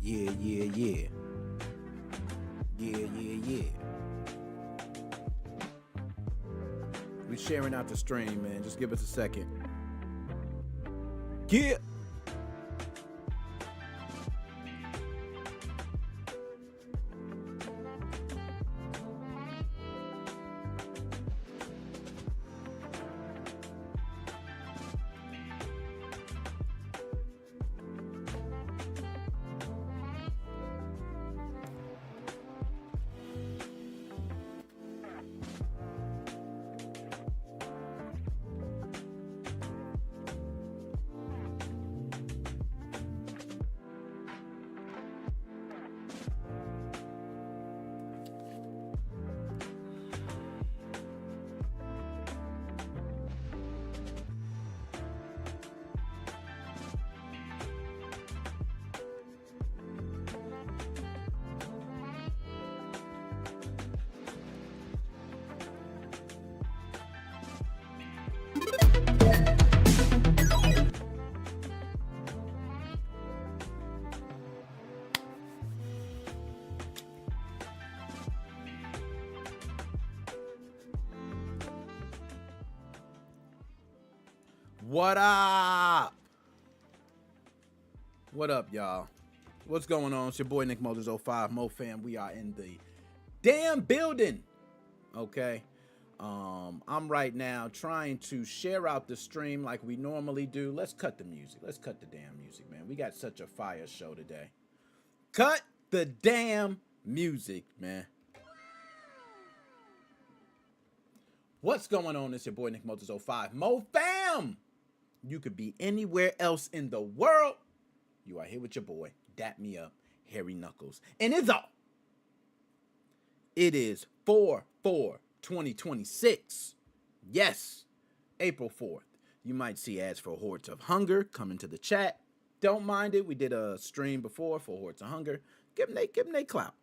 Yeah, yeah, yeah. Yeah, yeah, yeah. We sharing out the stream, man. Just give us a second. Yeah. What up? What up, y'all? What's going on? It's your boy Nick Motors 05 Mo Fam. We are in the damn building. Okay. I'm right now trying to share out the stream like we normally do. Let's cut the music. Let's cut the damn music, man. We got such a fire show today. Cut the damn music, man. What's going on? It's your boy Nick Motors 05 Mo Fam. You could be anywhere else in the world. You are here with your boy, Dap Me Up, Hairy Knuckles. And it's all. It is 4/4/2026. Yes, April 4th. You might see ads for Hordes of Hunger come into the chat. Don't mind it. We did a stream before for Hordes of Hunger. Give them they clout.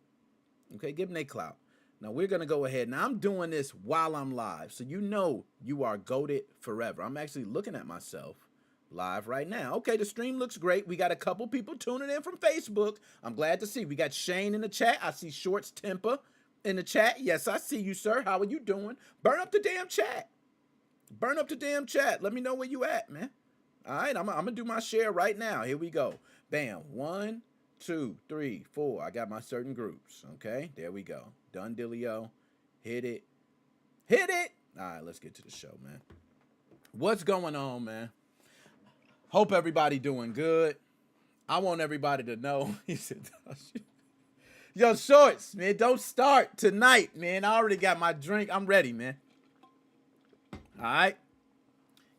Okay, give them they clout. Now, we're going to go ahead. Now, I'm doing this while I'm live, so you know you are goated forever. I'm actually looking at myself live right now. Okay, the stream looks great. We got a couple people tuning in from Facebook. I'm glad to see. We got Shane in the chat. I see Shorts Temper in the chat. Yes, I see you, sir. How are you doing? Burn up the damn chat. Burn up the damn chat. Let me know where you at, man. All right, I'm going to do my share right now. Here we go. Bam. 1, 2, 3, 4. I got my certain groups. Okay, there we go. Done, Dillio. Hit it. Hit it. All right, let's get to the show, man. What's going on, man? Hope everybody doing good. I want everybody to know. He said, yo, Shorts, man, don't start tonight, man. I already got my drink. I'm ready, man. All right?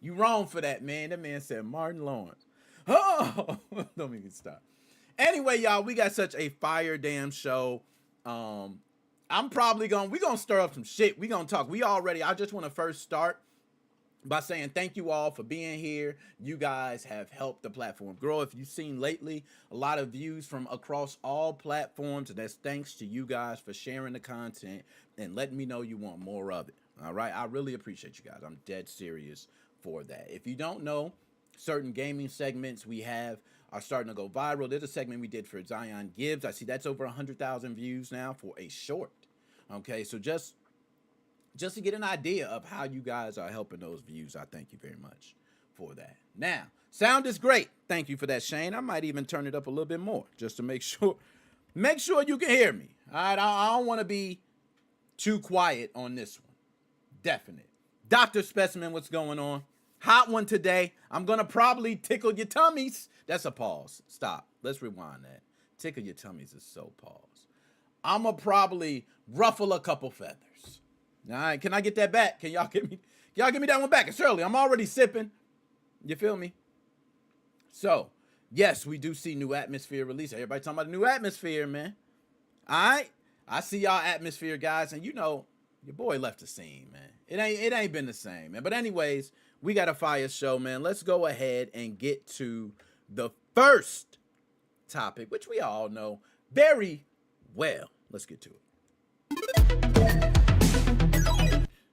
You wrong for that, man. That man said Martin Lawrence. Oh, don't make it stop. Anyway, y'all, we got such a fire damn show. I'm probably we're going to stir up some shit. We're going to talk. I just want to first start by saying thank you all for being here. You guys have helped the platform grow. If you've seen lately, a lot of views from across all platforms, and that's thanks to you guys for sharing the content and letting me know you want more of it. All right? I really appreciate you guys. I'm dead serious for that. If you don't know, certain gaming segments we have are starting to go viral. There's a segment we did for Zion Gibbs. I see that's over 100,000 views now for a short. Okay, so just to get an idea of how you guys are helping those views, I thank you very much for that. Now, sound is great. Thank you for that, Shane. I might even turn it up a little bit more just to make sure you can hear me. All right, I don't want to be too quiet on this one. Definite. Dr. Specimen, what's going on? Hot one today. I'm going to probably tickle your tummies. That's a pause. Stop. Let's rewind that. Tickle your tummies is so pause. I'm going to probably ruffle a couple feathers. All right. Can I get that back? Can y'all give me that one back? It's early. I'm already sipping. You feel me? So, yes, we do see new atmosphere release. Everybody talking about the new atmosphere, man. All right. I see y'all atmosphere, guys. And you know, your boy left the scene, man. It ain't been the same, man. But anyways, we got a fire show, man. Let's go ahead and get to the first topic, which we all know very well. Let's get to it.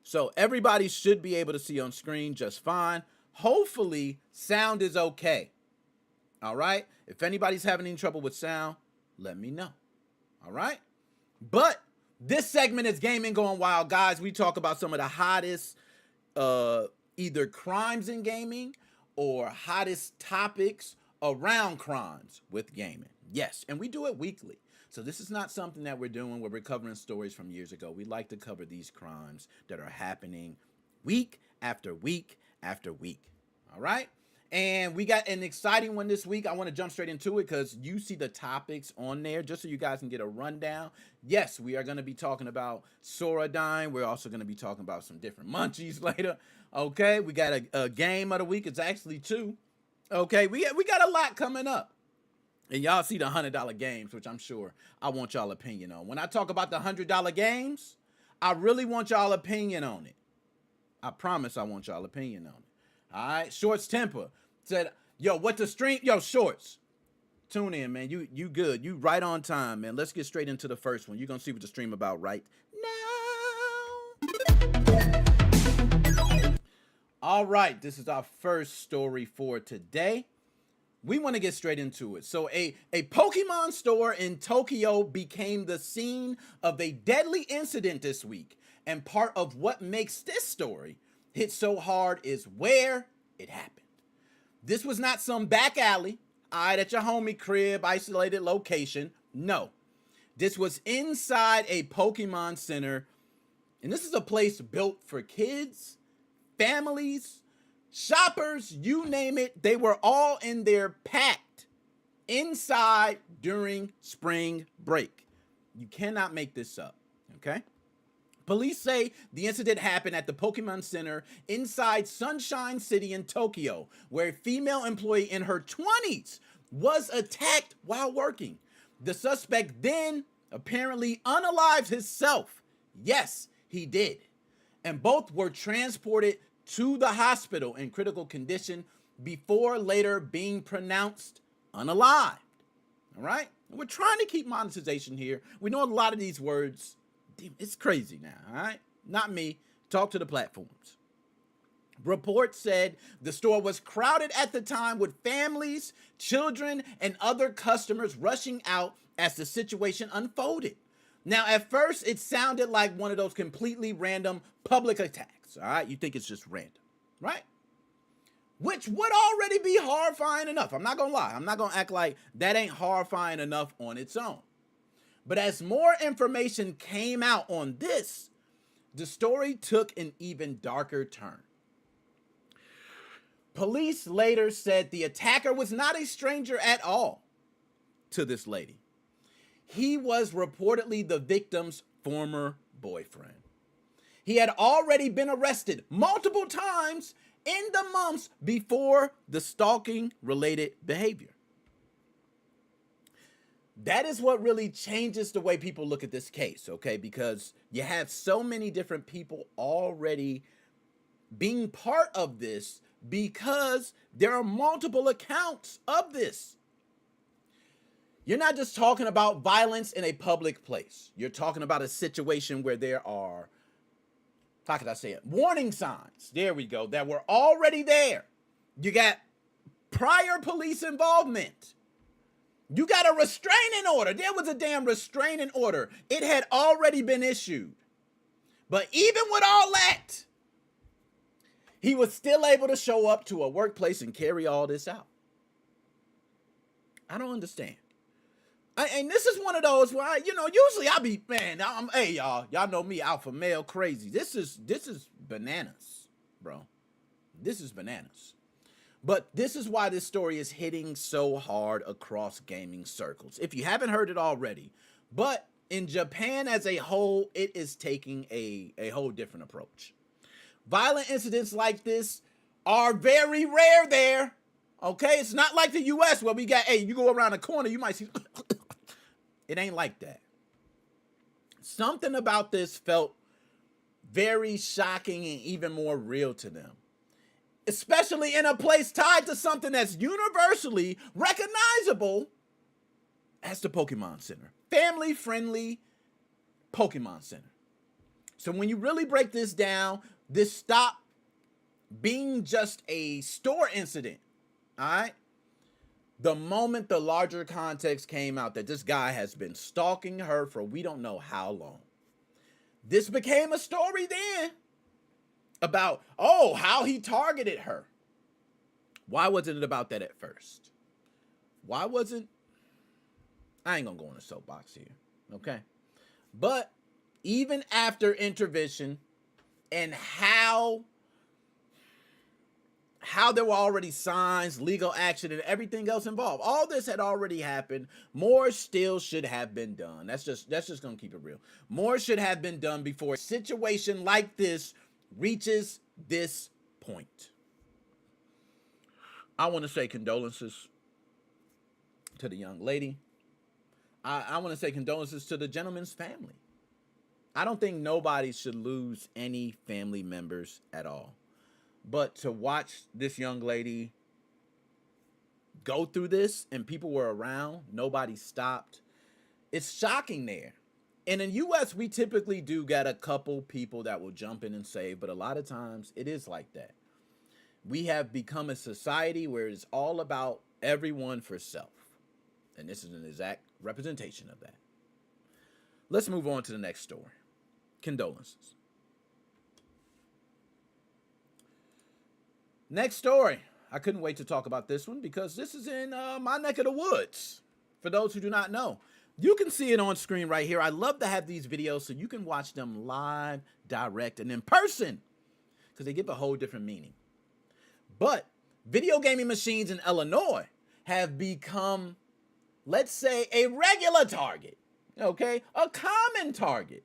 So everybody should be able to see on screen just fine. Hopefully, sound is okay. All right? If anybody's having any trouble with sound, let me know. All right? But this segment is Gaming Going Wild. Guys, we talk about some of the hottest either crimes in gaming or hottest topics around crimes with gaming. Yes, and we do it weekly. So this is not something that we're doing where we're covering stories from years ago. We like to cover these crimes that are happening week after week after week. All right? And we got an exciting one this week. I want to jump straight into it because you see the topics on there just so you guys can get a rundown. Yes, we are going to be talking about Sora dying. We're also going to be talking about some different munchies later. Okay, we got a game of the week. It's actually two. Okay, we got a lot coming up. And y'all see the $100 games, which I'm sure I want y'all opinion on. When I talk about the $100 games, I really want y'all opinion on it. I promise I want y'all opinion on it. All right, Shorts Temper said, yo, what the stream? Yo, Shorts, tune in, man. You good. You right on time, man. Let's get straight into the first one. You're going to see what the stream about right now. All right, this is our first story for today. We want to get straight into it. So a Pokemon store in Tokyo became the scene of a deadly incident this week. And part of what makes this story hit so hard is where it happened. This was not some back alley, at your homie crib, isolated location. No, this was inside a Pokemon Center. And this is a place built for kids, families, shoppers, you name it. They were all in there packed inside during spring break. You cannot make this up, okay? Police say the incident happened at the Pokemon Center inside Sunshine City in Tokyo, where a female employee in her 20s was attacked while working. The suspect then apparently unalived himself. Yes, he did. And both were transported to the hospital in critical condition before later being pronounced unalived. All right? We're trying to keep monetization here. We know a lot of these words. It's crazy now, all right? Not me. Talk to the platforms. Reports said the store was crowded at the time with families, children, and other customers rushing out as the situation unfolded. Now, at first, it sounded like one of those completely random public attacks, all right? You think it's just random, right? Which would already be horrifying enough. I'm not going to lie. I'm not going to act like that ain't horrifying enough on its own. But as more information came out on this, the story took an even darker turn. Police later said the attacker was not a stranger at all to this lady. He was reportedly the victim's former boyfriend. He had already been arrested multiple times in the months before the stalking-related behavior. That is what really changes the way people look at this case, okay? Because you have so many different people already being part of this because there are multiple accounts of this. You're not just talking about violence in a public place. You're talking about a situation where there are, how could I say it? Warning signs. There we go. That were already there. You got prior police involvement. You got a restraining order. There was a damn restraining order. It had already been issued. But even with all that, he was still able to show up to a workplace and carry all this out. I don't understand. And this is one of those where usually I'll be, hey y'all know me, alpha male crazy. This is bananas, bro. This is bananas. But this is why this story is hitting so hard across gaming circles. If you haven't heard it already, but in Japan as a whole, it is taking a whole different approach. Violent incidents like this are very rare there. Okay, it's not like the US where we got, you go around the corner, you might see. It ain't like that. Something about this felt very shocking and even more real to them. Especially in a place tied to something that's universally recognizable as the Pokemon Center. Family-friendly Pokemon Center. So when you really break this down, this stopped being just a store incident, all right? The moment the larger context came out that this guy has been stalking her for we don't know how long, this became a story then about, oh, how he targeted her. Why wasn't it about that at first? Why wasn't... I ain't gonna go on a soapbox here, okay? But even after intervention and how there were already signs, legal action, and everything else involved, all this had already happened. More still should have been done. That's just gonna keep it real. More should have been done before a situation like this reaches this point. I want to say condolences to the young lady. I want to say condolences to the gentleman's family. I don't think nobody should lose any family members at all. But to watch this young lady go through this and people were around, nobody stopped, it's shocking there. And in the U.S., we typically do get a couple people that will jump in and save, but a lot of times it is like that. We have become a society where it's all about everyone for self. And this is an exact representation of that. Let's move on to the next story. Condolences. Next story. I couldn't wait to talk about this one because this is in my neck of the woods. For those who do not know, you can see it on screen right here. I love to have these videos so you can watch them live, direct, and in person because they give a whole different meaning. But video gaming machines in Illinois have become, let's say, a regular target, okay? A common target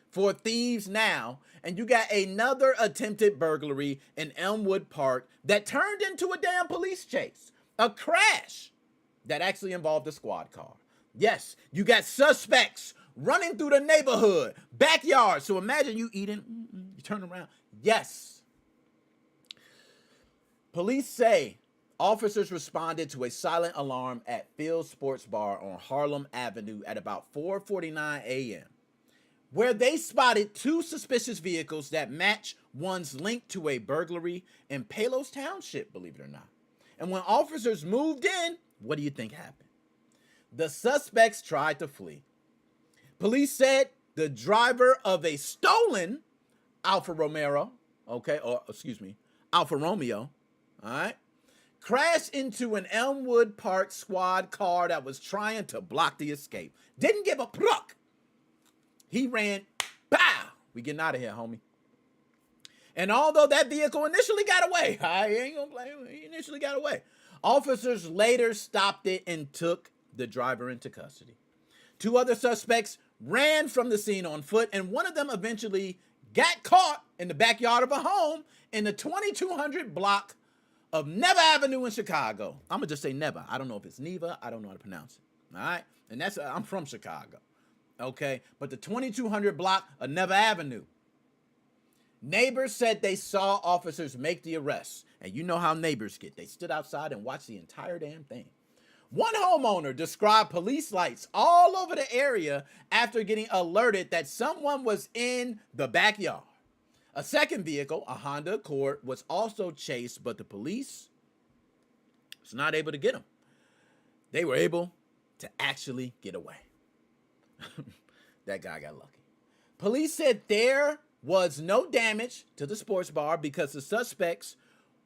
for thieves now. And you got another attempted burglary in Elmwood Park that turned into a damn police chase. A crash that actually involved a squad car. Yes, you got suspects running through the neighborhood, backyard. So imagine you eating, you turn around. Yes. Police say officers responded to a silent alarm at Phil's Sports Bar on Harlem Avenue at about 4:49 a.m., where they spotted two suspicious vehicles that match one's linked to a burglary in Palos Township, believe it or not. And when officers moved in, what do you think happened? The suspects tried to flee. Police said the driver of a stolen Alfa Romeo, all right, crashed into an Elmwood Park squad car that was trying to block the escape. Didn't give a pluck. He ran, pow! We getting out of here, homie. And although that vehicle initially got away, I ain't gonna blame him, he initially got away. Officers later stopped it and took the driver into custody. Two other suspects ran from the scene on foot, and one of them eventually got caught in the backyard of a home in the 2200 block of Neva Avenue in Chicago. I'm gonna just say Neva. I don't know if it's Neva. I don't know how to pronounce it. All right, and that's I'm from Chicago. Okay, but the 2200 block of Neva Avenue. Neighbors said they saw officers make the arrest, and you know how neighbors get. They stood outside and watched the entire damn thing. One homeowner described police lights all over the area after getting alerted that someone was in the backyard. A second vehicle, a Honda Accord, was also chased, but the police was not able to get them. They were able to actually get away. That guy got lucky. Police said there was no damage to the sports bar because the suspects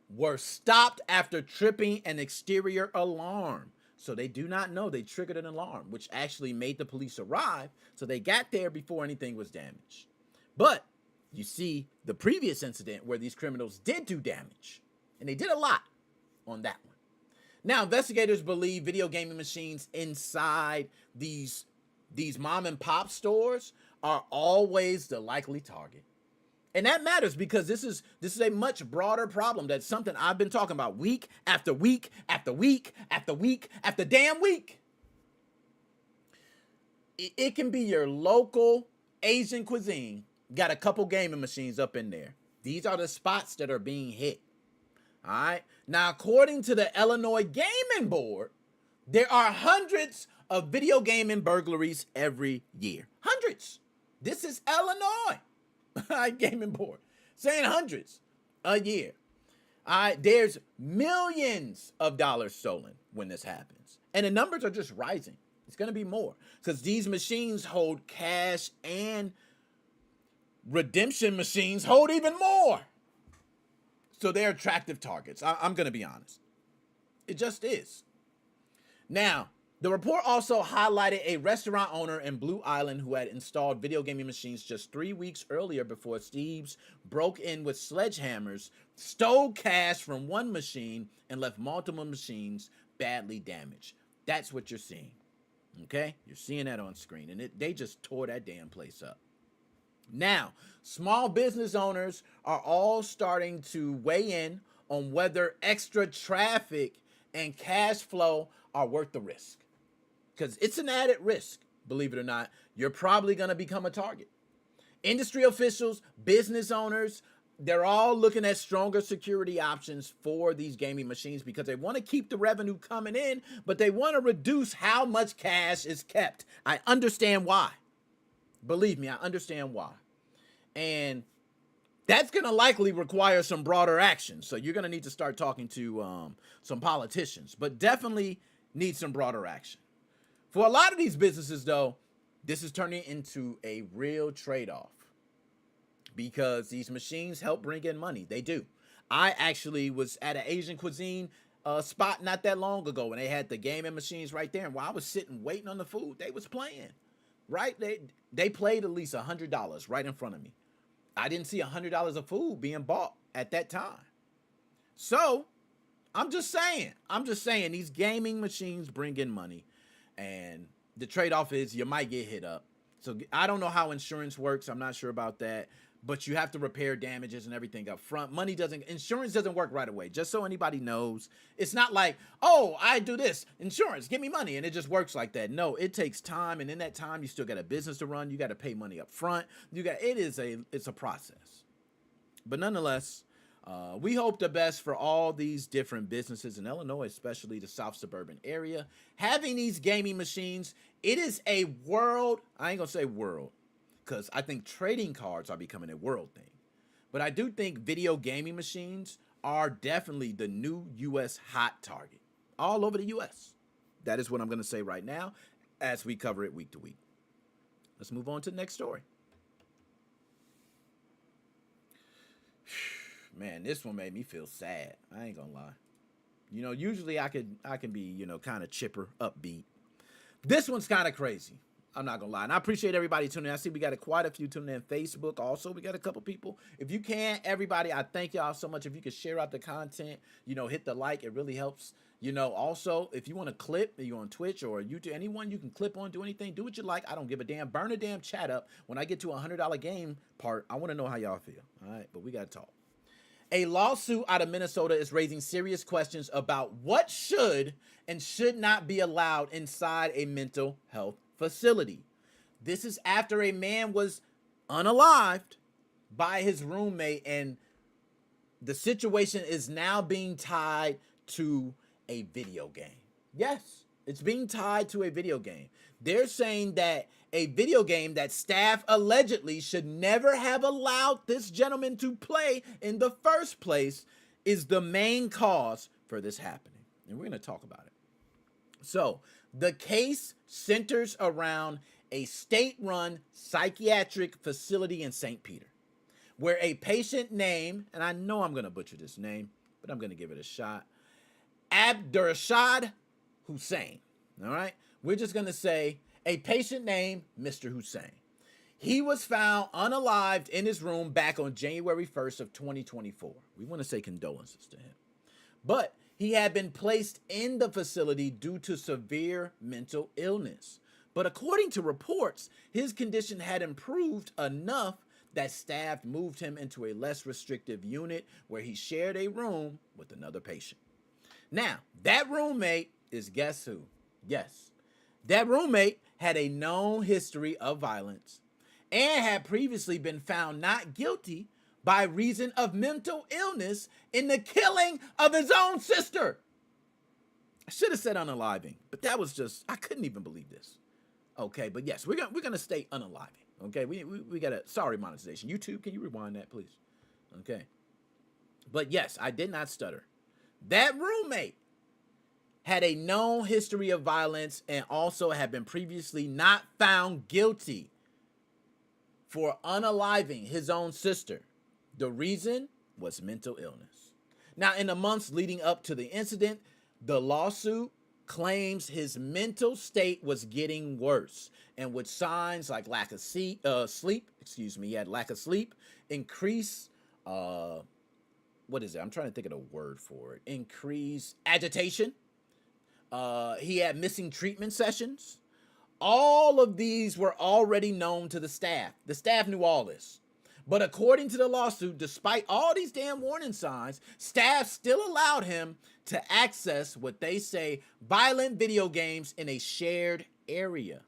were stopped after tripping an exterior alarm. So they do not know they triggered an alarm, which actually made the police arrive. So they got there before anything was damaged. But you see the previous incident where these criminals did do damage, and they did a lot on that one. Now, investigators believe video gaming machines inside these mom and pop stores are always the likely target. And that matters because this is a much broader problem. That's something I've been talking about week after week after week after week after damn week. It can be your local Asian cuisine. Got a couple gaming machines up in there. These are the spots that are being hit. All right. Now, according to the Illinois Gaming Board, there are hundreds of video gaming burglaries every year. Hundreds. This is Illinois Gaming Board saying hundreds a year. There's millions of dollars stolen when this happens. And the numbers are just rising. It's going to be more because these machines hold cash, and redemption machines hold even more. So they're attractive targets. I'm going to be honest. It just is. Now, the report also highlighted a restaurant owner in Blue Island who had installed video gaming machines just 3 weeks earlier before thieves broke in with sledgehammers, stole cash from one machine, and left multiple machines badly damaged. That's what you're seeing. Okay? You're seeing that on screen. And they just tore that damn place up. Now, small business owners are all starting to weigh in on whether extra traffic and cash flow are worth the risk. Because it's an added risk, believe it or not. You're probably going to become a target. Industry officials, business owners, they're all looking at stronger security options for these gaming machines because they want to keep the revenue coming in, but they want to reduce how much cash is kept. I understand why. Believe me, I understand why. And that's going to likely require some broader action. So you're going to need to start talking to some politicians, but definitely need some broader action. For a lot of these businesses, though, this is turning into a real trade-off because these machines help bring in money. They do. I actually was at an Asian cuisine spot not that long ago, and they had the gaming machines right there. And while I was sitting waiting on the food, they was playing. Right? They played at least $100 right in front of me. I didn't see $100 of food being bought at that time. So I'm just saying these gaming machines bring in money, and the trade-off is you might get hit up. So I don't know how insurance works. I'm not sure about that, but you have to repair damages and everything up front. Insurance doesn't work right away. Just so anybody knows, it's not like, oh, I do this, insurance, give me money, and it just works like that. No, it takes time, and in that time, you still got a business to run. You got to pay money up front. It's a process. But nonetheless, we hope the best for all these different businesses in Illinois, especially the South suburban area. Having these gaming machines, it is a world. I ain't gonna say world, because I think trading cards are becoming a world thing. But I do think video gaming machines are definitely the new U.S. hot target all over the U.S. That is what I'm going to say right now as we cover it week to week. Let's move on to the next story. Man, this one made me feel sad. I ain't gonna lie. You know, usually I can be, kind of chipper, upbeat. This one's kind of crazy. I'm not gonna lie. And I appreciate everybody tuning in. I see we got quite a few tuning in Facebook. Also, we got a couple people. If you can, everybody, I thank y'all so much. If you could share out the content, hit the like. It really helps. Also, if you want to clip, you're on Twitch or YouTube, anyone you can clip on, do anything, do what you like. I don't give a damn. Burn a damn chat up. When I get to $100 game part, I want to know how y'all feel. All right, but we got to talk. A lawsuit out of Minnesota is raising serious questions about what should and should not be allowed inside a mental health facility. This is after a man was unalived by his roommate, and the situation is now being tied to a video game. Yes, it's being tied to a video game. They're saying that a video game that staff allegedly should never have allowed this gentleman to play in the first place is the main cause for this happening. And we're going to talk about it. So, the case centers around a state-run psychiatric facility in St. Peter, where a patient named, and I know I'm going to butcher this name, but I'm going to give it a shot, Abdurrashad Hussein. All right? We're just going to say a patient named Mr. Hussein. He was found unalived in his room back on January 1st of 2024. We want to say condolences to him. But he had been placed in the facility due to severe mental illness. But according to reports, his condition had improved enough that staff moved him into a less restrictive unit where he shared a room with another patient. Now, that roommate is guess who? Yes. That roommate had a known history of violence and had previously been found not guilty by reason of mental illness in the killing of his own sister. I should have said unaliving, but that was just, I couldn't even believe this. Okay, but yes, we're gonna stay unaliving. Okay, we got a, sorry, monetization. YouTube, can you rewind that, please? Okay. But yes, I did not stutter. That roommate had a known history of violence and also had been previously not found guilty for unaliving his own sister. The reason was mental illness. Now, in the months leading up to the incident, the lawsuit claims his mental state was getting worse, and with signs like lack of sleep, he had lack of sleep, increase, what is it? I'm trying to think of the word for it. Increase agitation. He had missing treatment sessions. All of these were already known to the staff. The staff knew all this. But according to the lawsuit, despite all these damn warning signs, staff still allowed him to access what they say violent video games in a shared area,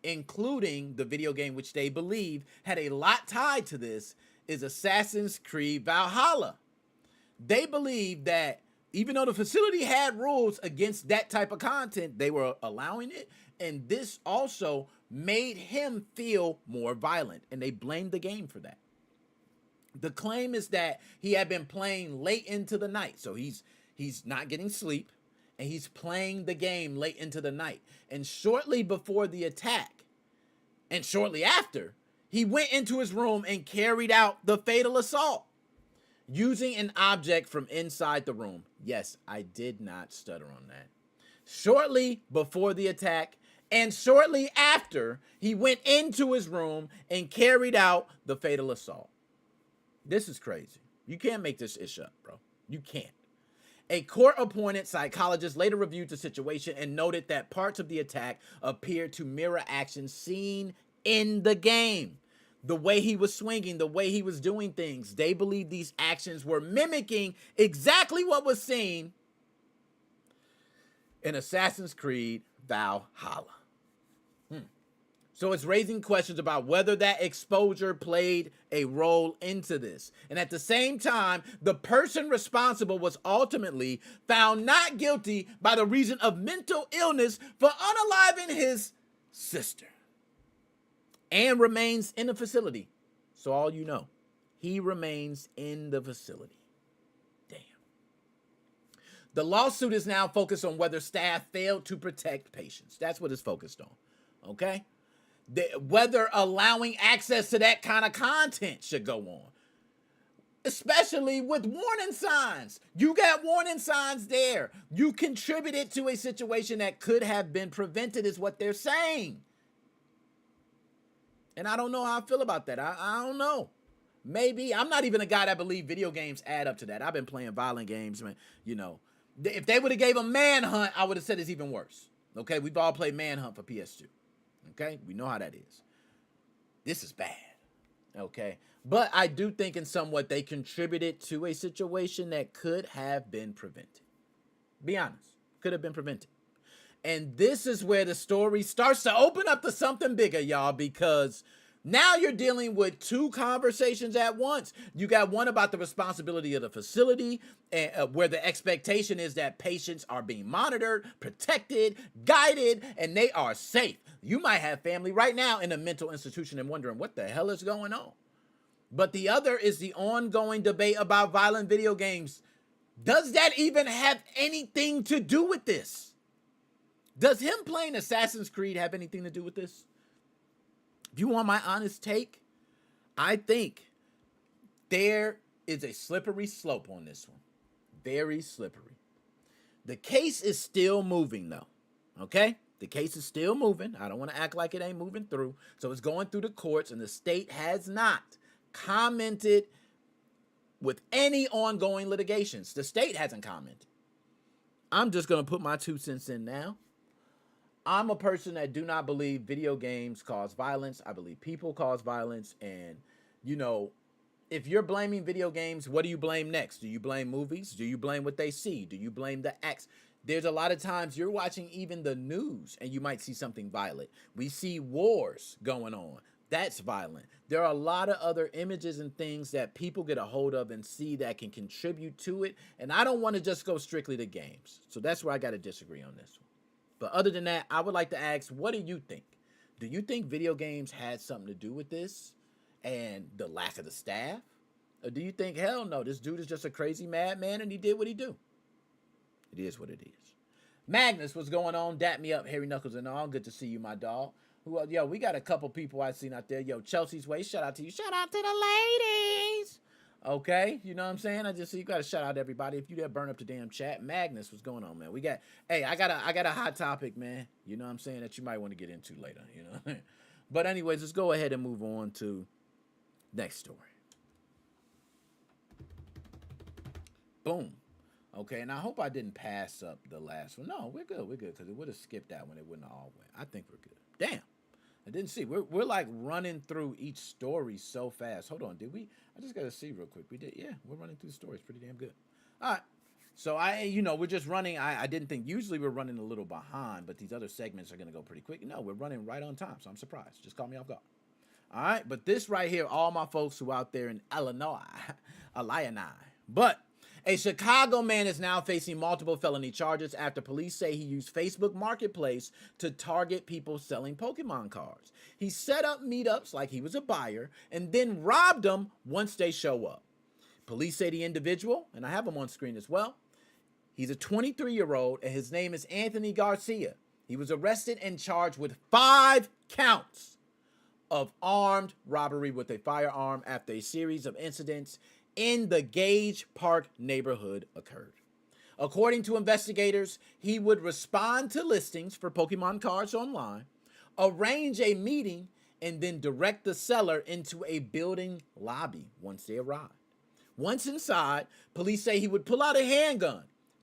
including the video game which they believe had a lot tied to this is Assassin's Creed Valhalla. They believe that even though the facility had rules against that type of content, they were allowing it, and this also made him feel more violent, and they blamed the game for that. The claim is that he had been playing late into the night, so he's not getting sleep, and he's playing the game late into the night. And shortly before the attack, and shortly after, he went into his room and carried out the fatal assault using an object from inside the room. Yes, I did not stutter on that. Shortly before the attack and shortly after, he went into his room and carried out the fatal assault. This is crazy. You can't make this ish up, bro. You can't. A court-appointed psychologist later reviewed the situation and noted that parts of the attack appeared to mirror actions seen in the game. The way he was swinging, the way he was doing things, they believe these actions were mimicking exactly what was seen in Assassin's Creed Valhalla. So it's raising questions about whether that exposure played a role into this. And at the same time, the person responsible was ultimately found not guilty by the reason of mental illness for unaliving his sister, and remains in the facility. So all you know, he remains in the facility. Damn. The lawsuit is now focused on whether staff failed to protect patients. That's what it's focused on. Okay? Whether allowing access to that kind of content should go on. Especially with warning signs. You got warning signs there. You contributed to a situation that could have been prevented, is what they're saying. And I don't know how I feel about that. I don't know. Maybe. I'm not even a guy that believes video games add up to that. I've been playing violent games, man. You know, if they would have gave a Manhunt, I would have said it's even worse. Okay, we've all played Manhunt for PS2. Okay, we know how that is. This is bad. Okay, but I do think in somewhat they contributed to a situation that could have been prevented. Be honest, could have been prevented. And this is where the story starts to open up to something bigger, y'all, because now you're dealing with two conversations at once. You got one about the responsibility of the facility, where the expectation is that patients are being monitored, protected, guided, and they are safe. You might have family right now in a mental institution and wondering what the hell is going on. But the other is the ongoing debate about violent video games. Does that even have anything to do with this? Does him playing Assassin's Creed have anything to do with this? If you want my honest take, I think there is a slippery slope on this one. Very slippery. The case is still moving, though. Okay? The case is still moving. I don't want to act like it ain't moving through. So it's going through the courts, and the state has not commented with any ongoing litigations. The state hasn't commented. I'm just going to put my 2 cents in now. I'm a person that do not believe video games cause violence. I believe people cause violence. And, you know, if you're blaming video games, what do you blame next? Do you blame movies? Do you blame what they see? Do you blame the acts? There's a lot of times you're watching even the news and you might see something violent. We see wars going on. That's violent. There are a lot of other images and things that people get a hold of and see that can contribute to it. And I don't want to just go strictly to games. So that's where I got to disagree on this one. But other than that, I would like to ask, what do you think? Do you think video games had something to do with this and the lack of the staff? Or do you think, hell no, this dude is just a crazy madman and he did what he do? It is what it is. Magnus, what's going on? Dap me up, Harry Knuckles and all. Good to see you, my dog. Yo, we got a couple people I've seen out there. Yo, Chelsea's Way, shout out to you. Shout out to the ladies. Okay, you know what I'm saying? I just see you got to shout out everybody. If you there, burn up the damn chat. Magnus, what's going on, man? I got a hot topic, man. You know what I'm saying, that you might want to get into later, you know. But anyways, let's go ahead and move on to next story. Boom. Okay, and I hope I didn't pass up the last one. No, we're good, because it would have skipped that one. It wouldn't have all went. I think we're good. Damn. I didn't see. We're like running through each story so fast. Hold on, did we? I just got to see real quick. We did. Yeah, we're running through the stories pretty damn good. All right. So we're just running. I didn't think, usually we're running a little behind, but these other segments are going to go pretty quick. No, we're running right on time, so I'm surprised. Just caught me off guard. All right, but this right here, all my folks who out there in Illinois, but a Chicago man is now facing multiple felony charges after police say he used Facebook Marketplace to target people selling Pokemon cards. He set up meetups like he was a buyer and then robbed them once they show up. Police say the individual, and I have him on screen as well, he's a 23-year-old and his name is Anthony Garcia. He was arrested and charged with 5 counts of armed robbery with a firearm after a series of incidents in the Gage Park neighborhood occurred. According to investigators, he would respond to listings for Pokemon cards online, arrange a meeting, and then direct the seller into a building lobby once they arrived. Once inside, police say he would pull out a handgun,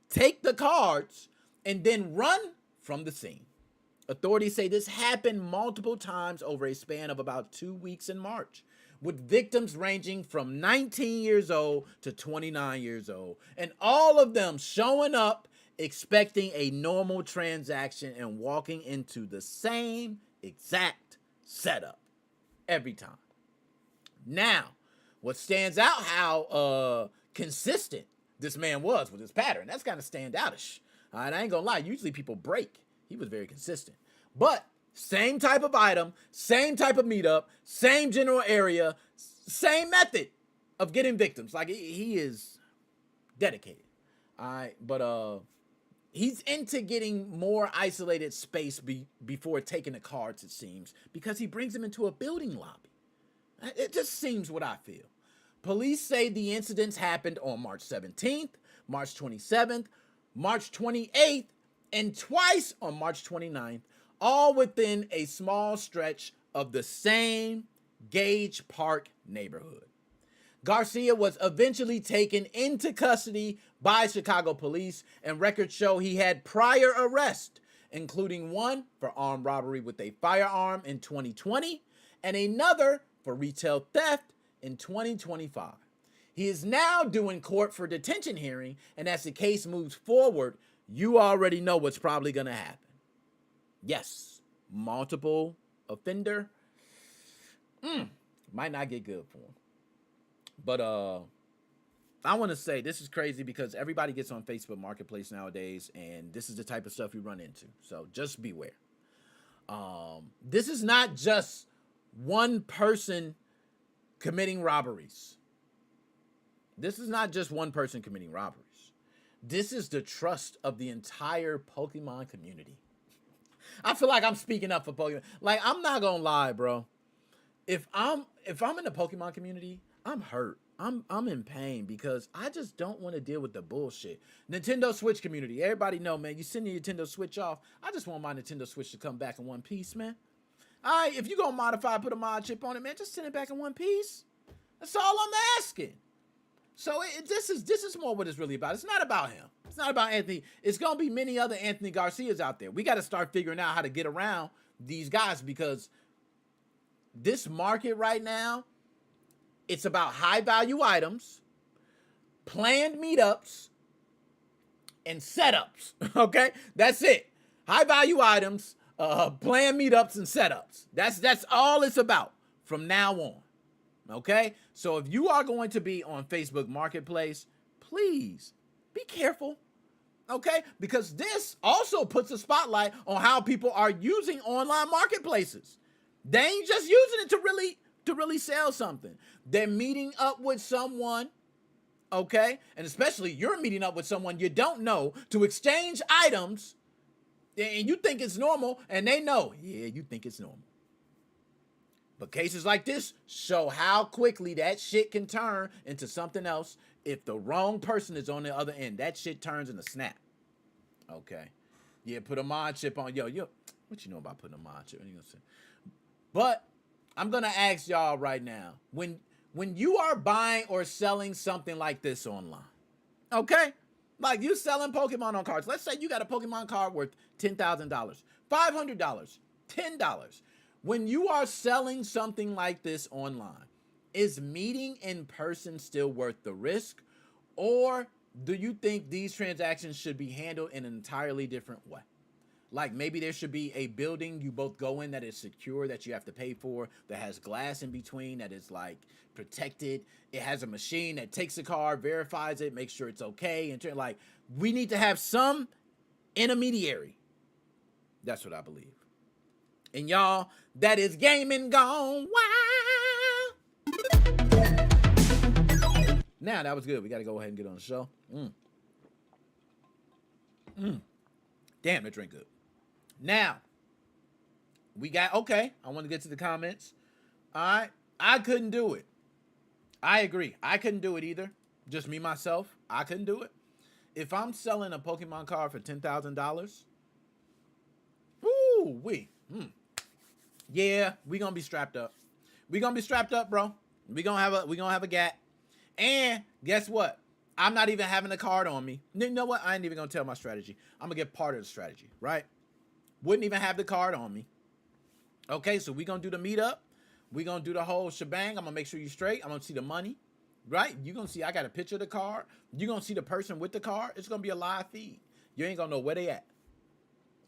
take the cards, and then run from the scene. Authorities say this happened multiple times over a span of about 2 weeks in March, with victims ranging from 19 years old to 29 years old, and all of them showing up expecting a normal transaction and walking into the same exact setup every time. Now, what stands out, how consistent this man was with his pattern. That's kind of standoutish. All right, I ain't gonna lie, usually people break. He was very consistent. But same type of item, same type of meetup, same general area, same method of getting victims. Like, he is dedicated. All right, but he's into getting more isolated space before taking the cards, it seems, because he brings them into a building lobby. It just seems what I feel. Police say the incidents happened on March 17th, March 27th, March 28th, and twice on March 29th, all within a small stretch of the same Gage Park neighborhood. Garcia was eventually taken into custody by Chicago police, and records show he had prior arrests, including one for armed robbery with a firearm in 2020 and another for retail theft in 2025. He is now due in court for detention hearing, and as the case moves forward, you already know what's probably going to happen. Yes, multiple offender. Might not get good for him. But I want to say this is crazy because everybody gets on Facebook Marketplace nowadays, and this is the type of stuff you run into. So just beware. This is not just one person committing robberies. This is not just one person committing robberies. This is the trust of the entire Pokemon community. I feel like I'm speaking up for Pokemon. Like, I'm not gonna lie, bro. If I'm in the Pokemon community, I'm hurt. I'm in pain because I just don't want to deal with the bullshit. Nintendo Switch community, everybody know, man, you send your Nintendo Switch off. I just want my Nintendo Switch to come back in one piece, man. All right, if you gonna modify, put a mod chip on it, man, just send it back in one piece. That's all I'm asking. So this is more what it's really about. It's not about him. It's not about Anthony. It's gonna be many other Anthony Garcias out there. We got to start figuring out how to get around these guys because this market right now, it's about high value items, planned meetups, and setups. Okay, that's it. High value items, planned meetups, and setups. That's all it's about from now on. Okay, so if you are going to be on Facebook Marketplace, please be careful. Okay, because this also puts a spotlight on how people are using online marketplaces. They ain't just using it to really to really sell something. They're meeting up with someone, okay? And especially you're meeting up with someone you don't know to exchange items, and you think it's normal, and they know, yeah, you think it's normal. But cases like this show how quickly that shit can turn into something else if the wrong person is on the other end. That shit turns in a snap. Okay. Yeah, put a mod chip on. Yo, what you know about putting a mod chip? But I'm gonna ask y'all right now, when you are buying or selling something like this online, okay? Like you selling Pokemon on cards. Let's say you got a Pokemon card worth $10,000, $500, $10. When you are selling something like this online, is meeting in person still worth the risk? Or do you think these transactions should be handled in an entirely different way? Like maybe there should be a building you both go in that is secure, that you have to pay for, that has glass in between, that is like protected. It has a machine that takes the card, verifies it, makes sure it's okay. And like we need to have some intermediary. That's what I believe. And y'all, that is gaming gone wild. Now that was good. We got to go ahead and get on the show. Damn, that drink good. Now, we got, okay, I want to get to the comments. All right, I couldn't do it. I agree. I couldn't do it either. Just me, myself. I couldn't do it. If I'm selling a Pokemon card for $10,000, yeah, we gonna be strapped up. We gonna be strapped up, bro. We gonna have a GAT. And guess what? I'm not even having a card on me. You know what? I ain't even gonna tell my strategy. I'm gonna get part of the strategy, right? Wouldn't even have the card on me. Okay, so we gonna do the meetup. We gonna do the whole shebang. I'm gonna make sure you straight. I'm gonna see the money, right? You gonna see I got a picture of the card. You gonna see the person with the card. It's gonna be a live feed. You ain't gonna know where they at.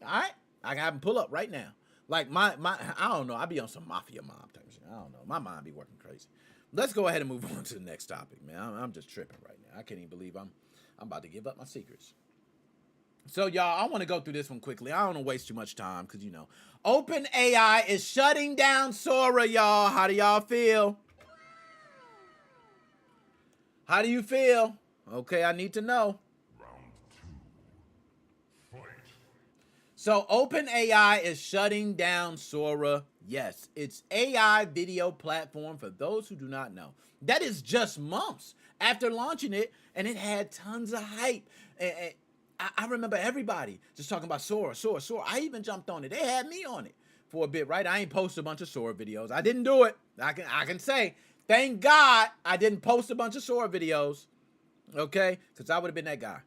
All right, I can have them pull up right now. Like my I don't know. I be on some mafia mob type shit. I don't know. My mind be working crazy. Let's go ahead and move on to the next topic, man. I'm just tripping right now. I can't even believe I'm about to give up my secrets. So, y'all, I want to go through this one quickly. I don't want to waste too much time because, you know, OpenAI is shutting down Sora, y'all. How do y'all feel? How do you feel? Okay, I need to know. Round 2. Fight. So, OpenAI is shutting down Sora. Yes, it's AI video platform for those who do not know. That is just months after launching it, and it had tons of hype. And I remember everybody just talking about Sora. I even jumped on it. They had me on it for a bit, right? I ain't posted a bunch of Sora videos. I didn't do it. I can say, thank God I didn't post a bunch of Sora videos, okay? Because I would have been that guy,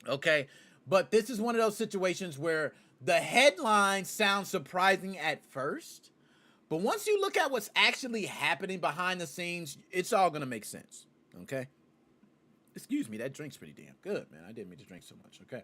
okay? But this is one of those situations where the headline sounds surprising at first, but once you look at what's actually happening behind the scenes, it's all going to make sense, okay? Excuse me, that drink's pretty damn good, man. I didn't mean to drink so much, okay?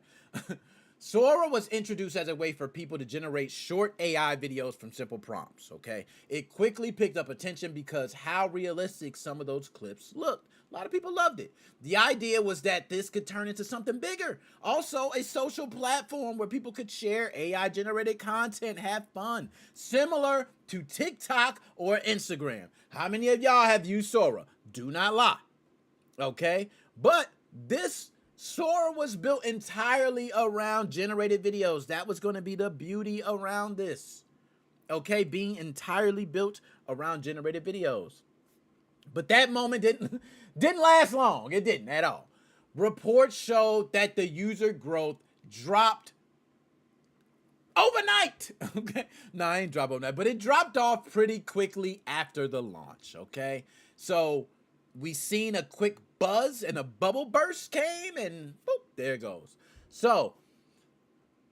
Sora was introduced as a way for people to generate short AI videos from simple prompts, okay? It quickly picked up attention because how realistic some of those clips looked. A lot of people loved it. The idea was that this could turn into something bigger. Also, a social platform where people could share AI-generated content, have fun, similar to TikTok or Instagram. How many of y'all have used Sora? Do not lie, okay? But this Sora was built entirely around generated videos. That was going to be the beauty around this. Okay, being entirely built around generated videos. But that moment didn't last long. It didn't at all. Reports showed that the user growth dropped overnight. Okay, no, I ain't dropped overnight, but it dropped off pretty quickly after the launch. Okay, so we seen a quick buzz and a bubble burst came and boop, there it goes. So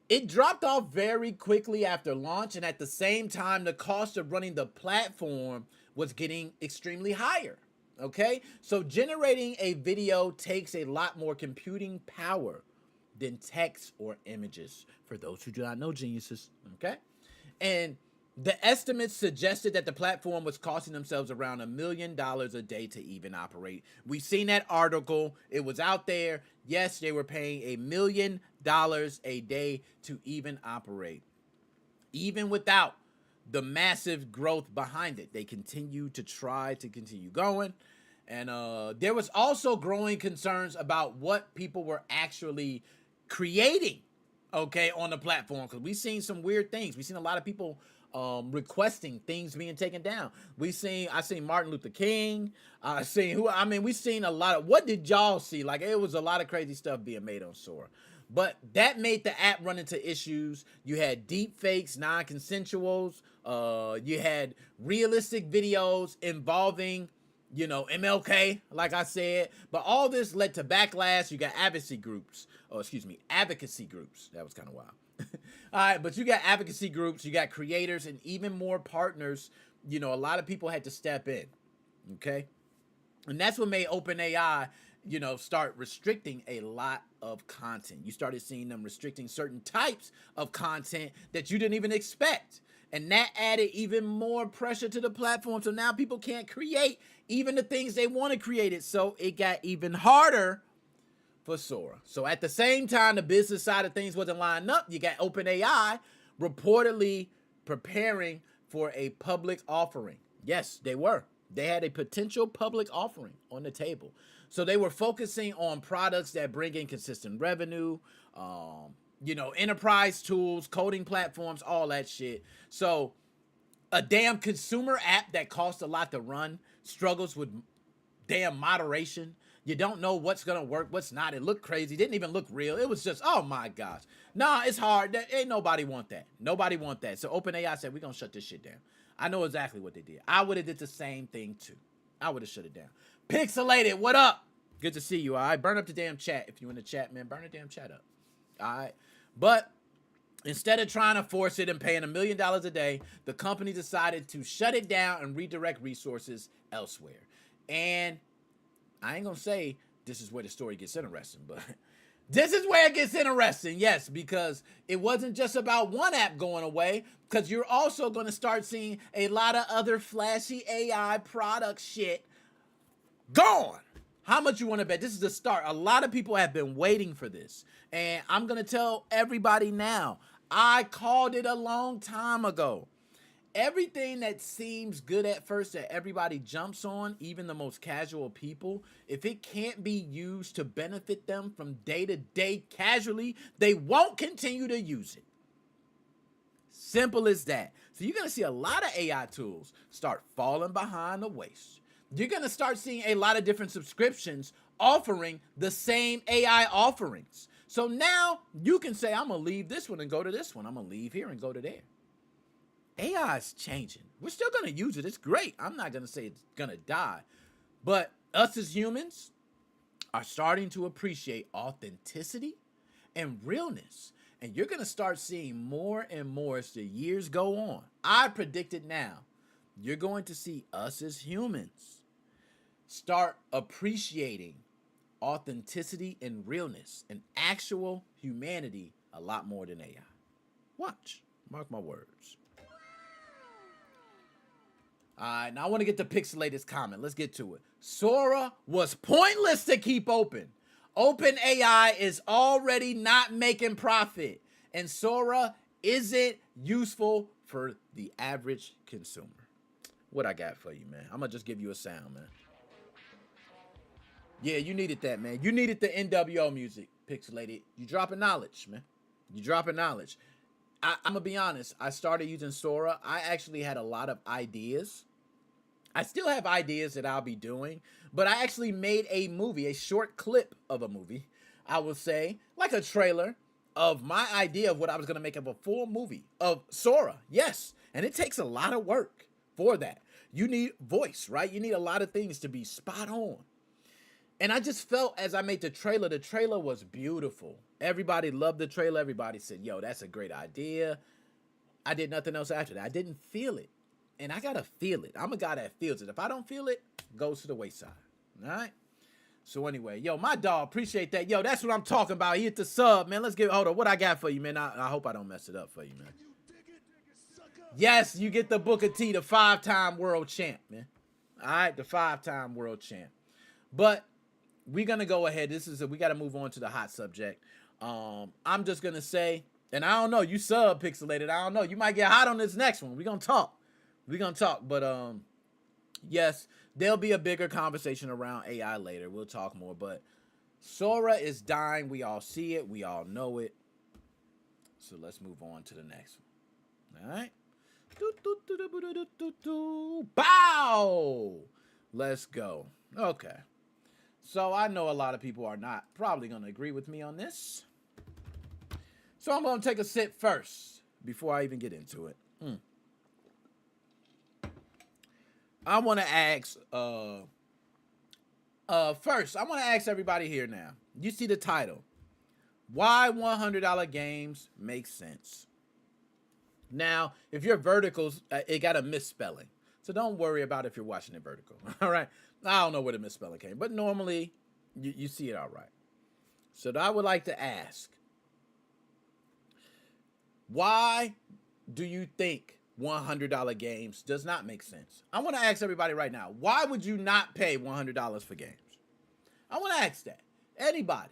it dropped off very quickly after launch, and at the same time, the cost of running the platform was getting extremely higher. Okay, so generating a video takes a lot more computing power than text or images, for those who do not know, geniuses. Okay, and the estimates suggested that the platform was costing themselves around $1 million a day to even operate. We've seen that article. It was out there. Yes, they were paying $1 million a day to even operate. Even without the massive growth behind it. They continue to try to continue going. And there was also growing concerns about what people were actually creating, okay, on the platform. Because we've seen some weird things. We've seen a lot of people requesting things being taken down. I seen Martin Luther King. We've seen a lot of, what did y'all see? Like, it was a lot of crazy stuff being made on Sora. But that made the app run into issues. You had deep fakes, non-consensuals. You had realistic videos involving, MLK, like I said. But all this led to backlash. You got advocacy groups. Advocacy groups. That was kind of wild. All right, but you got advocacy groups, you got creators, and even more partners. A lot of people had to step in. Okay? And that's what made OpenAI, start restricting a lot of content. You started seeing them restricting certain types of content that you didn't even expect. And that added even more pressure to the platform. So now people can't create even the things they want to create it. So it got even harder for Sora. So at the same time, the business side of things wasn't lining up. You got OpenAI reportedly preparing for a public offering. Yes, they were. They had a potential public offering on the table. So they were focusing on products that bring in consistent revenue, enterprise tools, coding platforms, all that shit. So a damn consumer app that costs a lot to run struggles with damn moderation. You don't know what's going to work, what's not. It looked crazy. It didn't even look real. It was just, oh my gosh. Nah, it's hard. Ain't nobody want that. Nobody want that. So OpenAI said, we're going to shut this shit down. I know exactly what they did. I would have did the same thing too. I would have shut it down. Pixelated, what up? Good to see you, all right? Burn up the damn chat. If you in the chat, man, burn the damn chat up. All right? But instead of trying to force it and paying $1 million a day, the company decided to shut it down and redirect resources elsewhere. And I ain't gonna say this is where the story gets interesting, but this is where it gets interesting, yes, because it wasn't just about one app going away, because you're also going to start seeing a lot of other flashy AI product shit gone. How much you want to bet? This is the start. A lot of people have been waiting for this, and I'm going to tell everybody now. I called it a long time ago. Everything that seems good at first that everybody jumps on, even the most casual people, if it can't be used to benefit them from day to day casually, they won't continue to use it. Simple as that. So you're going to see a lot of AI tools start falling behind the waist. You're going to start seeing a lot of different subscriptions offering the same AI offerings. So now you can say, I'm going to leave this one and go to this one. I'm going to leave here and go to there. AI is changing. We're still going to use it. It's great. I'm not going to say it's going to die. But us as humans are starting to appreciate authenticity and realness. And you're going to start seeing more and more as the years go on. I predict it now. You're going to see us as humans start appreciating authenticity and realness and actual humanity a lot more than AI. Watch. Mark my words. All right, now I want to get the pixelated comment. Let's get to it. Sora was pointless to keep open. OpenAI is already not making profit, and Sora isn't useful for the average consumer. What I got for you, man? I'm gonna just give you a sound, man. Yeah, you needed that, man. You needed the NWO music, pixelated. You dropping knowledge, man. You dropping knowledge. I'm gonna be honest. I started using Sora. I actually had a lot of ideas. I still have ideas that I'll be doing, but I actually made a movie, a short clip of a movie, I would say, like a trailer of my idea of what I was gonna make of a full movie of Sora. Yes, and it takes a lot of work for that. You need voice, right? You need a lot of things to be spot on. And I just felt as I made the trailer was beautiful. Everybody loved the trailer. Everybody said, yo, that's a great idea. I did nothing else after that. I didn't feel it. And I gotta feel it. I'm a guy that feels it. If I don't feel it, it goes to the wayside. All right? So anyway, yo, my dog, appreciate that. Yo, that's what I'm talking about. He hit the sub, man. Let's get, hold on. What I got for you, man? I hope I don't mess it up for you, man. Yes, you get the Booker T, the 5-time world champ, man. All right, the 5-time world champ. But we're gonna go ahead. We gotta move on to the hot subject. I'm just gonna say And I don't know, you sub pixelated. I don't know. You might get hot on this next one. We're gonna talk. But yes, there'll be a bigger conversation around AI later. We'll talk more. But Sora is dying. We all see it. We all know it. So let's move on to the next one. All right. Bow. Let's go. Okay. So I know a lot of people are not probably going to agree with me on this. So I'm going to take a sip first before I even get into it. I want to ask, first, I want to ask everybody here now. You see the title. Why $100 games make sense? Now, if you're verticals, it got a misspelling. So don't worry about if you're watching it vertical. All right. I don't know where the misspelling came, but normally you see it all right. So I would like to ask, why do you think $100 games does not make sense? I want to ask everybody right now, why would you not pay $100 for games? I want to ask that. Anybody.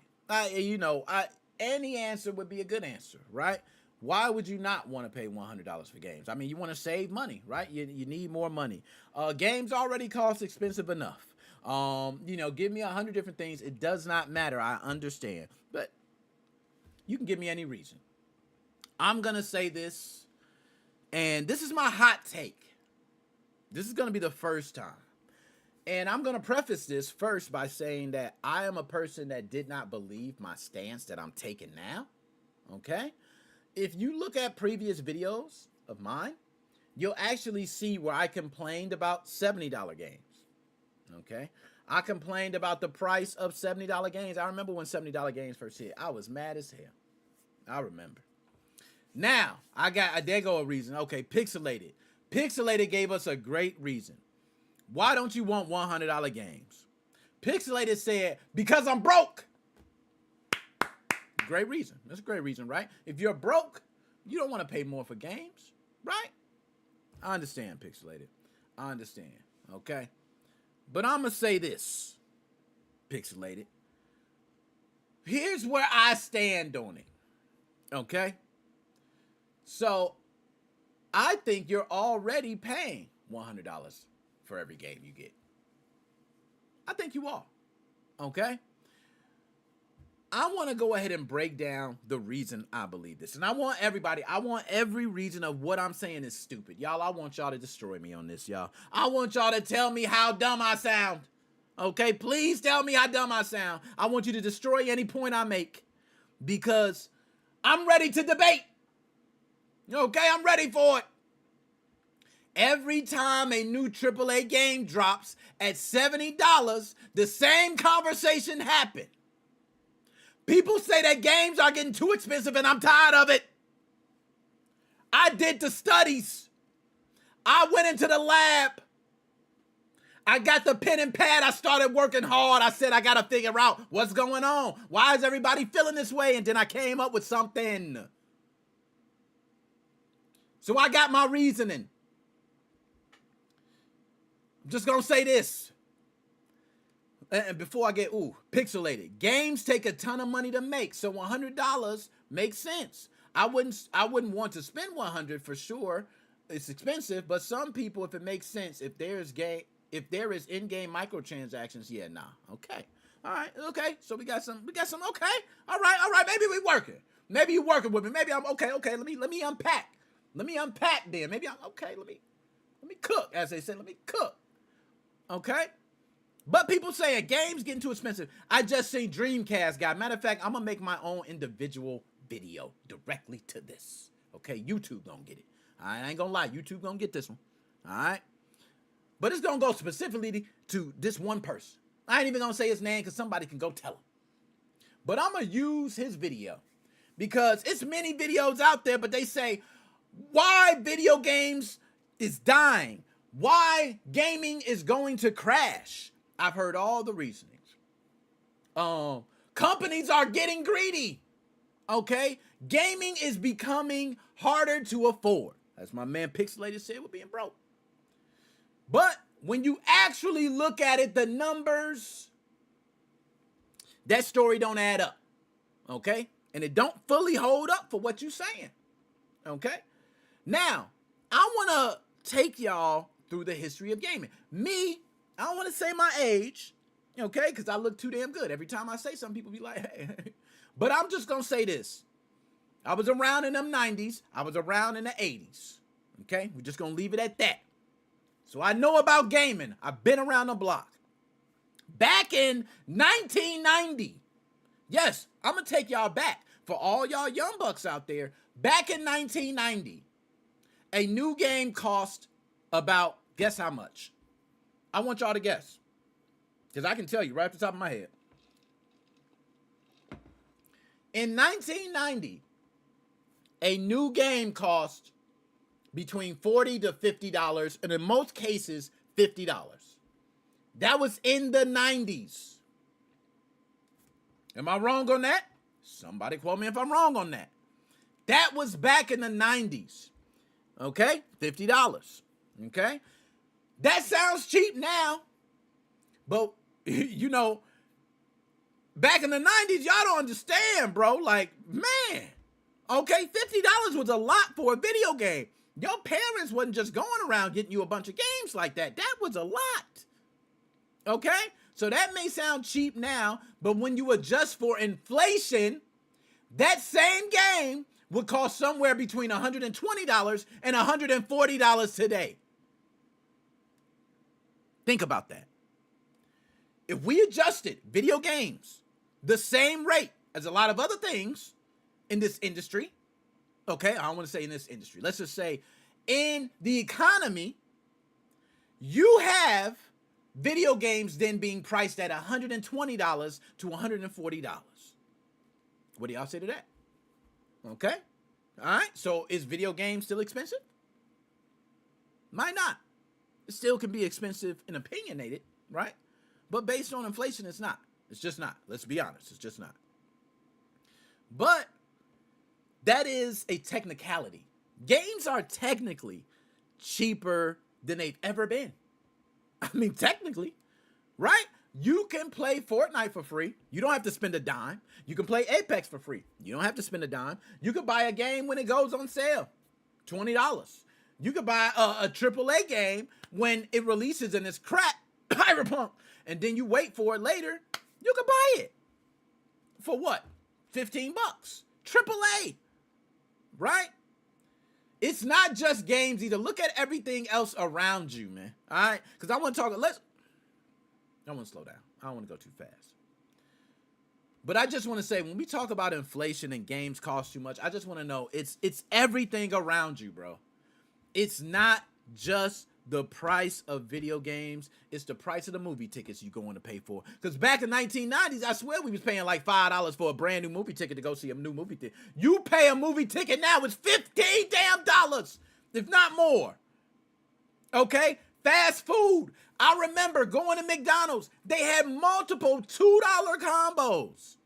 Any answer would be a good answer, right? Why would you not want to pay $100 for games? I mean, you want to save money, right? You need more money. Games already cost expensive enough. Give me 100 different things. It does not matter. I understand. But you can give me any reason. I'm going to say this, and this is my hot take. This is going to be the first time. And I'm going to preface this first by saying that I am a person that did not believe my stance that I'm taking now. Okay? If you look at previous videos of mine, you'll actually see where I complained about $70 games. Okay? I complained about the price of $70 games. I remember when $70 games first hit. I was mad as hell. I remember. Now, there go a reason. Okay, Pixelated. Pixelated gave us a great reason. Why don't you want $100 games? Pixelated said, because I'm broke. Great reason. That's a great reason, right? If you're broke, you don't want to pay more for games, right? I understand, Pixelated. I understand, okay? But I'm going to say this, Pixelated. Here's where I stand on it, okay? So, I think you're already paying $100 for every game you get. I think you are, okay? I want to go ahead and break down the reason I believe this. And I want every reason of what I'm saying is stupid. Y'all, I want y'all to destroy me on this, y'all. I want y'all to tell me how dumb I sound. Okay, please tell me how dumb I sound. I want you to destroy any point I make because I'm ready to debate. Okay, I'm ready for it. Every time a new AAA game drops at $70, the same conversation happened. People say that games are getting too expensive and I'm tired of it. I did the studies. I went into the lab. I got the pen and pad. I started working hard. I said, I got to figure out what's going on. Why is everybody feeling this way? And then I came up with something. So I got my reasoning. I'm just going to say this. And before I get, pixelated. Games take a ton of money to make. So $100 makes sense. I wouldn't want to spend $100 for sure. It's expensive, but some people, if it makes sense, if there is in-game microtransactions, yeah, nah. Okay. All right. Okay. So we got some, okay. All right. Maybe we working. Maybe you working with me. Maybe I'm okay. Let me unpack. Then. Maybe I'm okay. Let me cook, as they say. Let me cook. Okay. But people saying games getting too expensive. I just seen Dreamcast guy. Matter of fact, I'm gonna make my own individual video directly to this. Okay, YouTube gonna get it. I ain't gonna lie, YouTube gonna get this one. All right, but it's gonna go specifically to this one person. I ain't even gonna say his name because somebody can go tell him. But I'm gonna use his video because it's many videos out there. But they say why video games is dying, why gaming is going to crash. I've heard all the reasonings. Companies are getting greedy. Okay? Gaming is becoming harder to afford. As my man Pixelated said, we're being broke. But when you actually look at it, the numbers, that story don't add up. Okay? And it don't fully hold up for what you're saying. Okay? Now, I want to take y'all through the history of gaming. Me, I don't want to say my age, okay? Because I look too damn good. Every time I say something, people be like, hey. But I'm just going to say this. I was around in them 90s. I was around in the 80s. Okay? We're just going to leave it at that. So I know about gaming. I've been around the block. Back in 1990, yes, I'm going to take y'all back. For all y'all young bucks out there, back in 1990, a new game cost about, guess how much? I want y'all to guess. Because I can tell you right off the top of my head. In 1990, a new game cost between $40 to $50, and in most cases, $50. That was in the 90s. Am I wrong on that? Somebody quote me if I'm wrong on that. That was back in the 90s. Okay? $50. Okay? That sounds cheap now. But, you know, back in the 90s, y'all don't understand, bro. Like, man. Okay? $50 was a lot for a video game. Your parents wasn't just going around getting you a bunch of games like that. That was a lot. Okay? So that may sound cheap now, but when you adjust for inflation, that same game would cost somewhere between $120 and $140 today. Think about that. If we adjusted video games the same rate as a lot of other things in this industry, okay, I don't want to say in this industry, let's just say in the economy, you have video games then being priced at $120 to $140. What do y'all say to that? Okay. All right. So is video games still expensive? Might not. It still can be expensive and opinionated, right? But based on inflation, it's not. It's just not. Let's be honest. It's just not. But that is a technicality. Games are technically cheaper than they've ever been. I mean, technically, right? You can play Fortnite for free. You don't have to spend a dime. You can play Apex for free. You don't have to spend a dime. You could buy a game when it goes on sale, $20. You could buy a AAA game when it releases and it's crap, Cyberpunk, and then you wait for it later. You could buy it for what? $15. AAA, right? It's not just games either. Look at everything else around you, man. All right? Because I want to talk. I want to slow down. I don't want to go too fast. But I just want to say, when we talk about inflation and games cost too much, I just want to know it's everything around you, bro. It's not just the price of video games. It's the price of the movie tickets you're going to pay for. Because back in 1990s, I swear we was paying like $5 for a brand new movie ticket to go see a new movie theater. You pay a movie ticket now, it's $15 damn dollars, if not more. Okay? Fast food. I remember going to McDonald's. They had multiple $2 combos.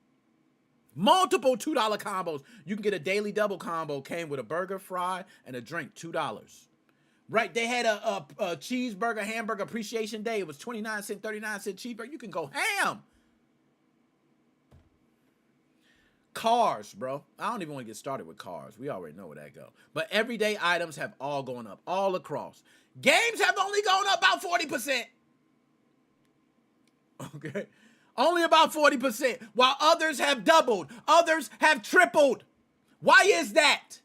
Multiple $2 combos. You can get a daily double combo, came with a burger, fry, and a drink, $2. Right? They had a cheeseburger, hamburger appreciation day. It was 29 cent, 39 cent cheaper. You can go ham. Cars, bro. I don't even want to get started with cars. We already know where that go. But everyday items have all gone up, all across. Games have only gone up about 40%. Okay? Only about 40%, while others have doubled. Others have tripled. Why is that?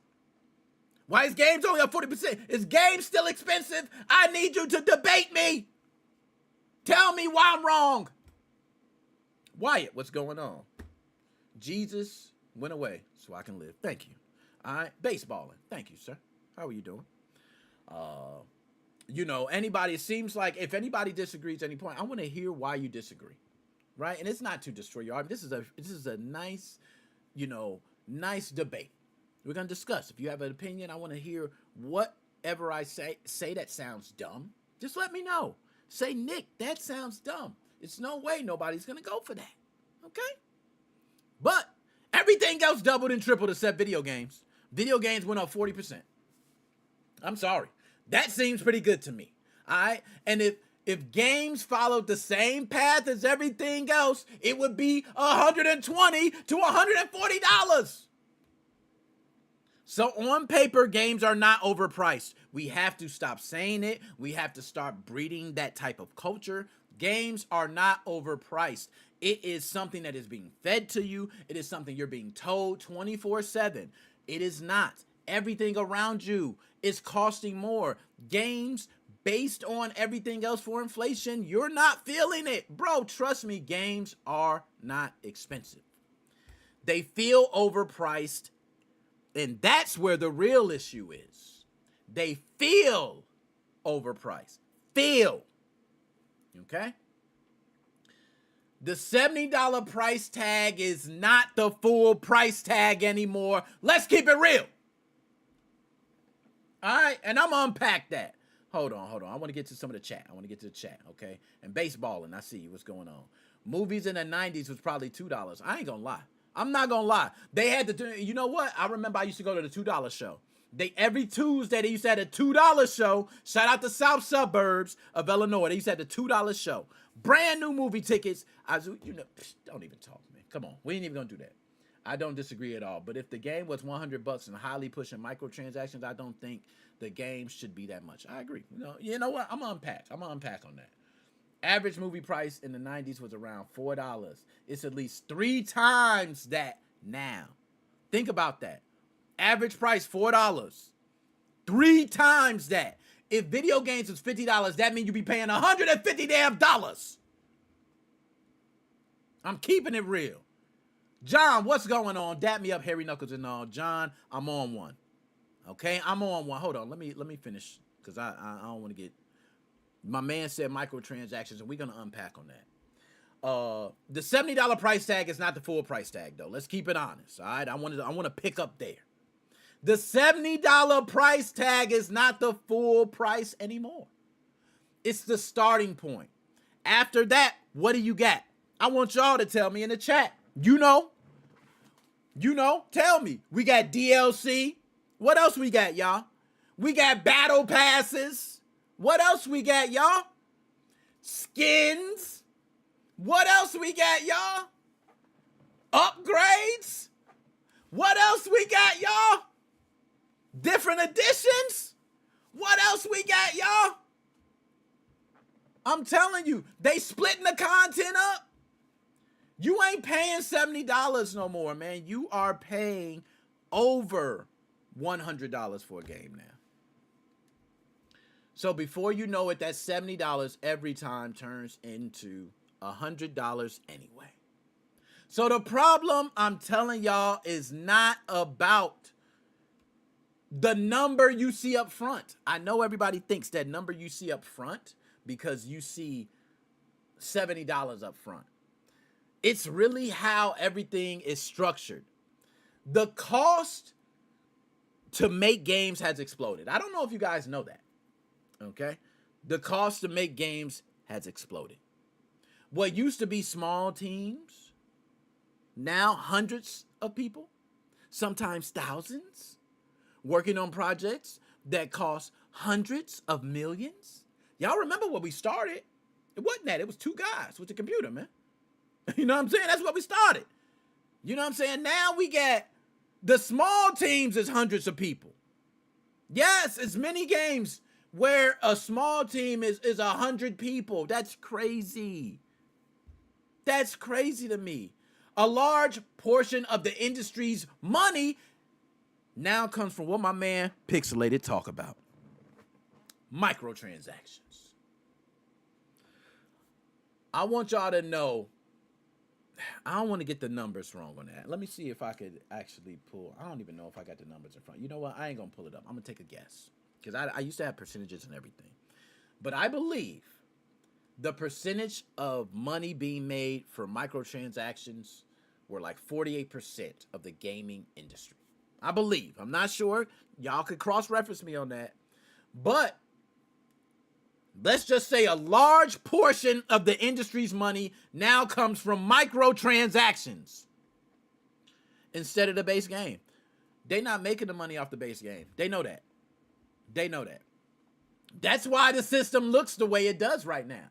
Why is games only up 40%? Is games still expensive? I need you to debate me. Tell me why I'm wrong. Wyatt, what's going on? Jesus went away so I can live. Thank you. All right. Baseballing. Thank you, sir. How are you doing? You know, anybody, it seems like if anybody disagrees at any point, I want to hear why you disagree. Right? And it's not to destroy your argument. This is a nice, nice debate. We're going to discuss. If you have an opinion, I want to hear whatever I say that sounds dumb. Just let me know. Say, Nick, that sounds dumb. It's no way nobody's going to go for that. Okay? But everything else doubled and tripled except video games. Video games went up 40%. I'm sorry. That seems pretty good to me. All right? And If games followed the same path as everything else, it would be $120 to $140. So on paper, games are not overpriced. We have to stop saying it. We have to start breeding that type of culture. Games are not overpriced. It is something that is being fed to you. It is something you're being told 24/7. It is not. Everything around you is costing more. Games, based on everything else for inflation, you're not feeling it. Bro, trust me, games are not expensive. They feel overpriced, and that's where the real issue is. They feel overpriced. Feel. Okay? The $70 price tag is not the full price tag anymore. Let's keep it real. All right? And I'm going to unpack that. Hold on. I want to get to some of the chat. Okay? And baseballing, I see what's going on. Movies in the 90s was probably $2. I ain't going to lie. I'm not going to lie. They had to do, you know what? I remember I used to go to the $2 show. Every Tuesday, they used to have a $2 show. Shout out the South Suburbs of Illinois. They used to have the $2 show. Brand new movie tickets. Don't even talk, man. Come on. We ain't even going to do that. I don't disagree at all. But if the game was $100 and highly pushing microtransactions, I don't think the game should be that much. I agree. You know what? I'm going to unpack on that. Average movie price in the 90s was around $4. It's at least 3 times that now. Think about that. Average price, $4. 3 times that. If video games was $50, that means you'd be paying $150 damn dollars. I'm keeping it real. John, what's going on? Dap me up, Harry Knuckles and all. John, I'm on one. Okay, I'm on one. Hold on, let me finish, because I don't want to get... My man said microtransactions, and we're going to unpack on that. The $70 price tag is not the full price tag, though. Let's keep it honest, all right? I want to pick up there. The $70 price tag is not the full price anymore. It's the starting point. After that, what do you got? I want y'all to tell me in the chat. You know, tell me. We got DLC. What else we got, y'all? We got battle passes. What else we got, y'all? Skins. What else we got, y'all? Upgrades. What else we got, y'all? Different editions. What else we got, y'all? I'm telling you, they splitting the content up. You ain't paying $70 no more, man. You are paying over $100 for a game now. So before you know it, that $70 every time turns into $100 anyway. So the problem, I'm telling y'all, is not about the number you see up front. I know everybody thinks that number you see up front because you see $70 up front. It's really how everything is structured. The cost to make games has exploded. I don't know if you guys know that. Okay? The cost to make games has exploded. What used to be small teams, now hundreds of people, sometimes thousands, working on projects that cost hundreds of millions. Y'all remember when we started? It wasn't that. It was 2 guys with the computer, man. You know what I'm saying? That's what we started. You know what I'm saying? Now we got the small teams is hundreds of people. Yes, it's many games where a small team is 100 people. That's crazy. That's crazy to me. A large portion of the industry's money now comes from what my man Pixelated talk about. Microtransactions. I want y'all to know, I don't want to get the numbers wrong on that. Let me see if I could actually pull. I don't even know if I got the numbers in front. You know what? I ain't going to pull it up. I'm going to take a guess. Because I used to have percentages and everything. But I believe the percentage of money being made for microtransactions were like 48% of the gaming industry. I believe. I'm not sure. Y'all could cross-reference me on that. But let's just say a large portion of the industry's money now comes from microtransactions instead of the base game. They're not making the money off the base game. They know that. That's why the system looks the way it does right now.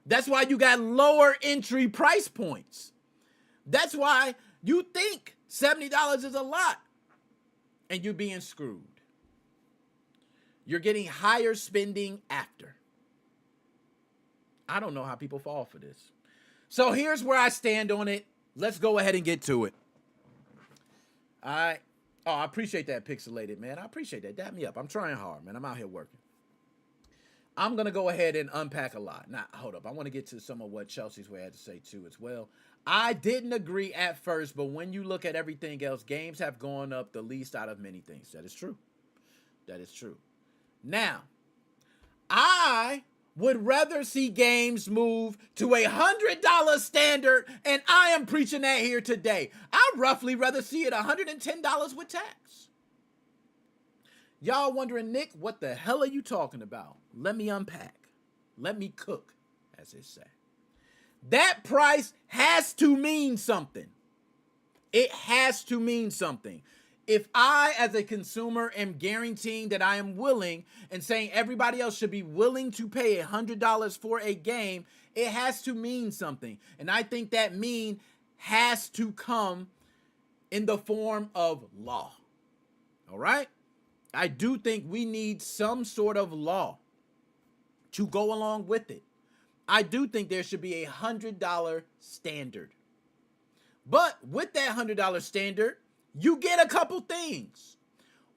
That's why you got lower entry price points. That's why you think $70 is a lot and you're being screwed. You're getting higher spending after. I don't know how people fall for this. So here's where I stand on it. Let's go ahead and get to it. All right. Oh, I appreciate that, Pixelated, man. I appreciate that. Dap me up. I'm trying hard, man. I'm out here working. I'm going to go ahead and unpack a lot. Now, hold up. I want to get to some of what Chelsea's Way had to say, too, as well. I didn't agree at first, but when you look at everything else, games have gone up the least out of many things. That is true. That is true. Now, I would rather see games move to a $100 standard, and I am preaching that here today. I'd roughly rather see it $110 with tax. Y'all wondering, Nick, what the hell are you talking about? Let me unpack. Let me cook, as they say. That price has to mean something. It has to mean something. If I, as a consumer, am guaranteeing that I am willing and saying everybody else should be willing to pay $100 for a game, it has to mean something. And I think that mean has to come in the form of law. All right? I do think we need some sort of law to go along with it. I do think there should be a $100 standard. But with that $100 standard, you get a couple things.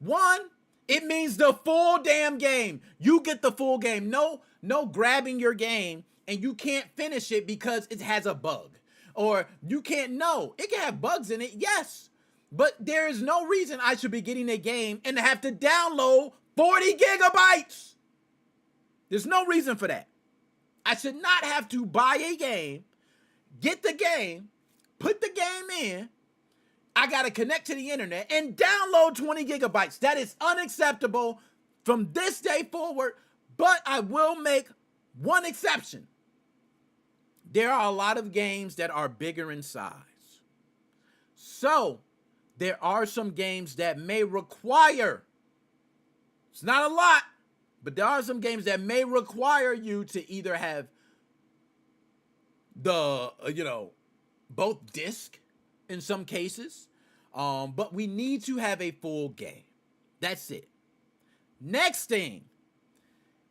One, it means the full damn game. You get the full game. No grabbing your game and you can't finish it because it has a bug. Or you can't know. It can have bugs in it, yes. But there is no reason I should be getting a game and have to download 40 gigabytes. There's no reason for that. I should not have to buy a game, get the game, put the game in. I got to connect to the internet and download 20 gigabytes. That is unacceptable from this day forward, but I will make one exception. There are a lot of games that are bigger in size. So, there are some games that may require, it's not a lot, but there are some games that may require you to either have the, both disc in some cases, but we need to have a full game. That's it. Next thing,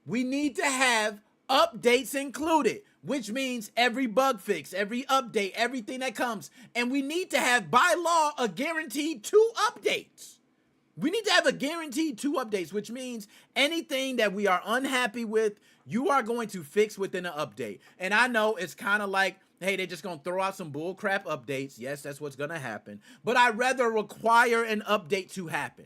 we need to have updates included, which means every bug fix, every update, everything that comes. And we need to have, by law, a guaranteed 2 updates. We need to have a guaranteed 2 updates, which means anything that we are unhappy with, you are going to fix within an update. And I know it's kind of like, hey, they're just going to throw out some bullcrap updates. Yes, that's what's going to happen. But I'd rather require an update to happen.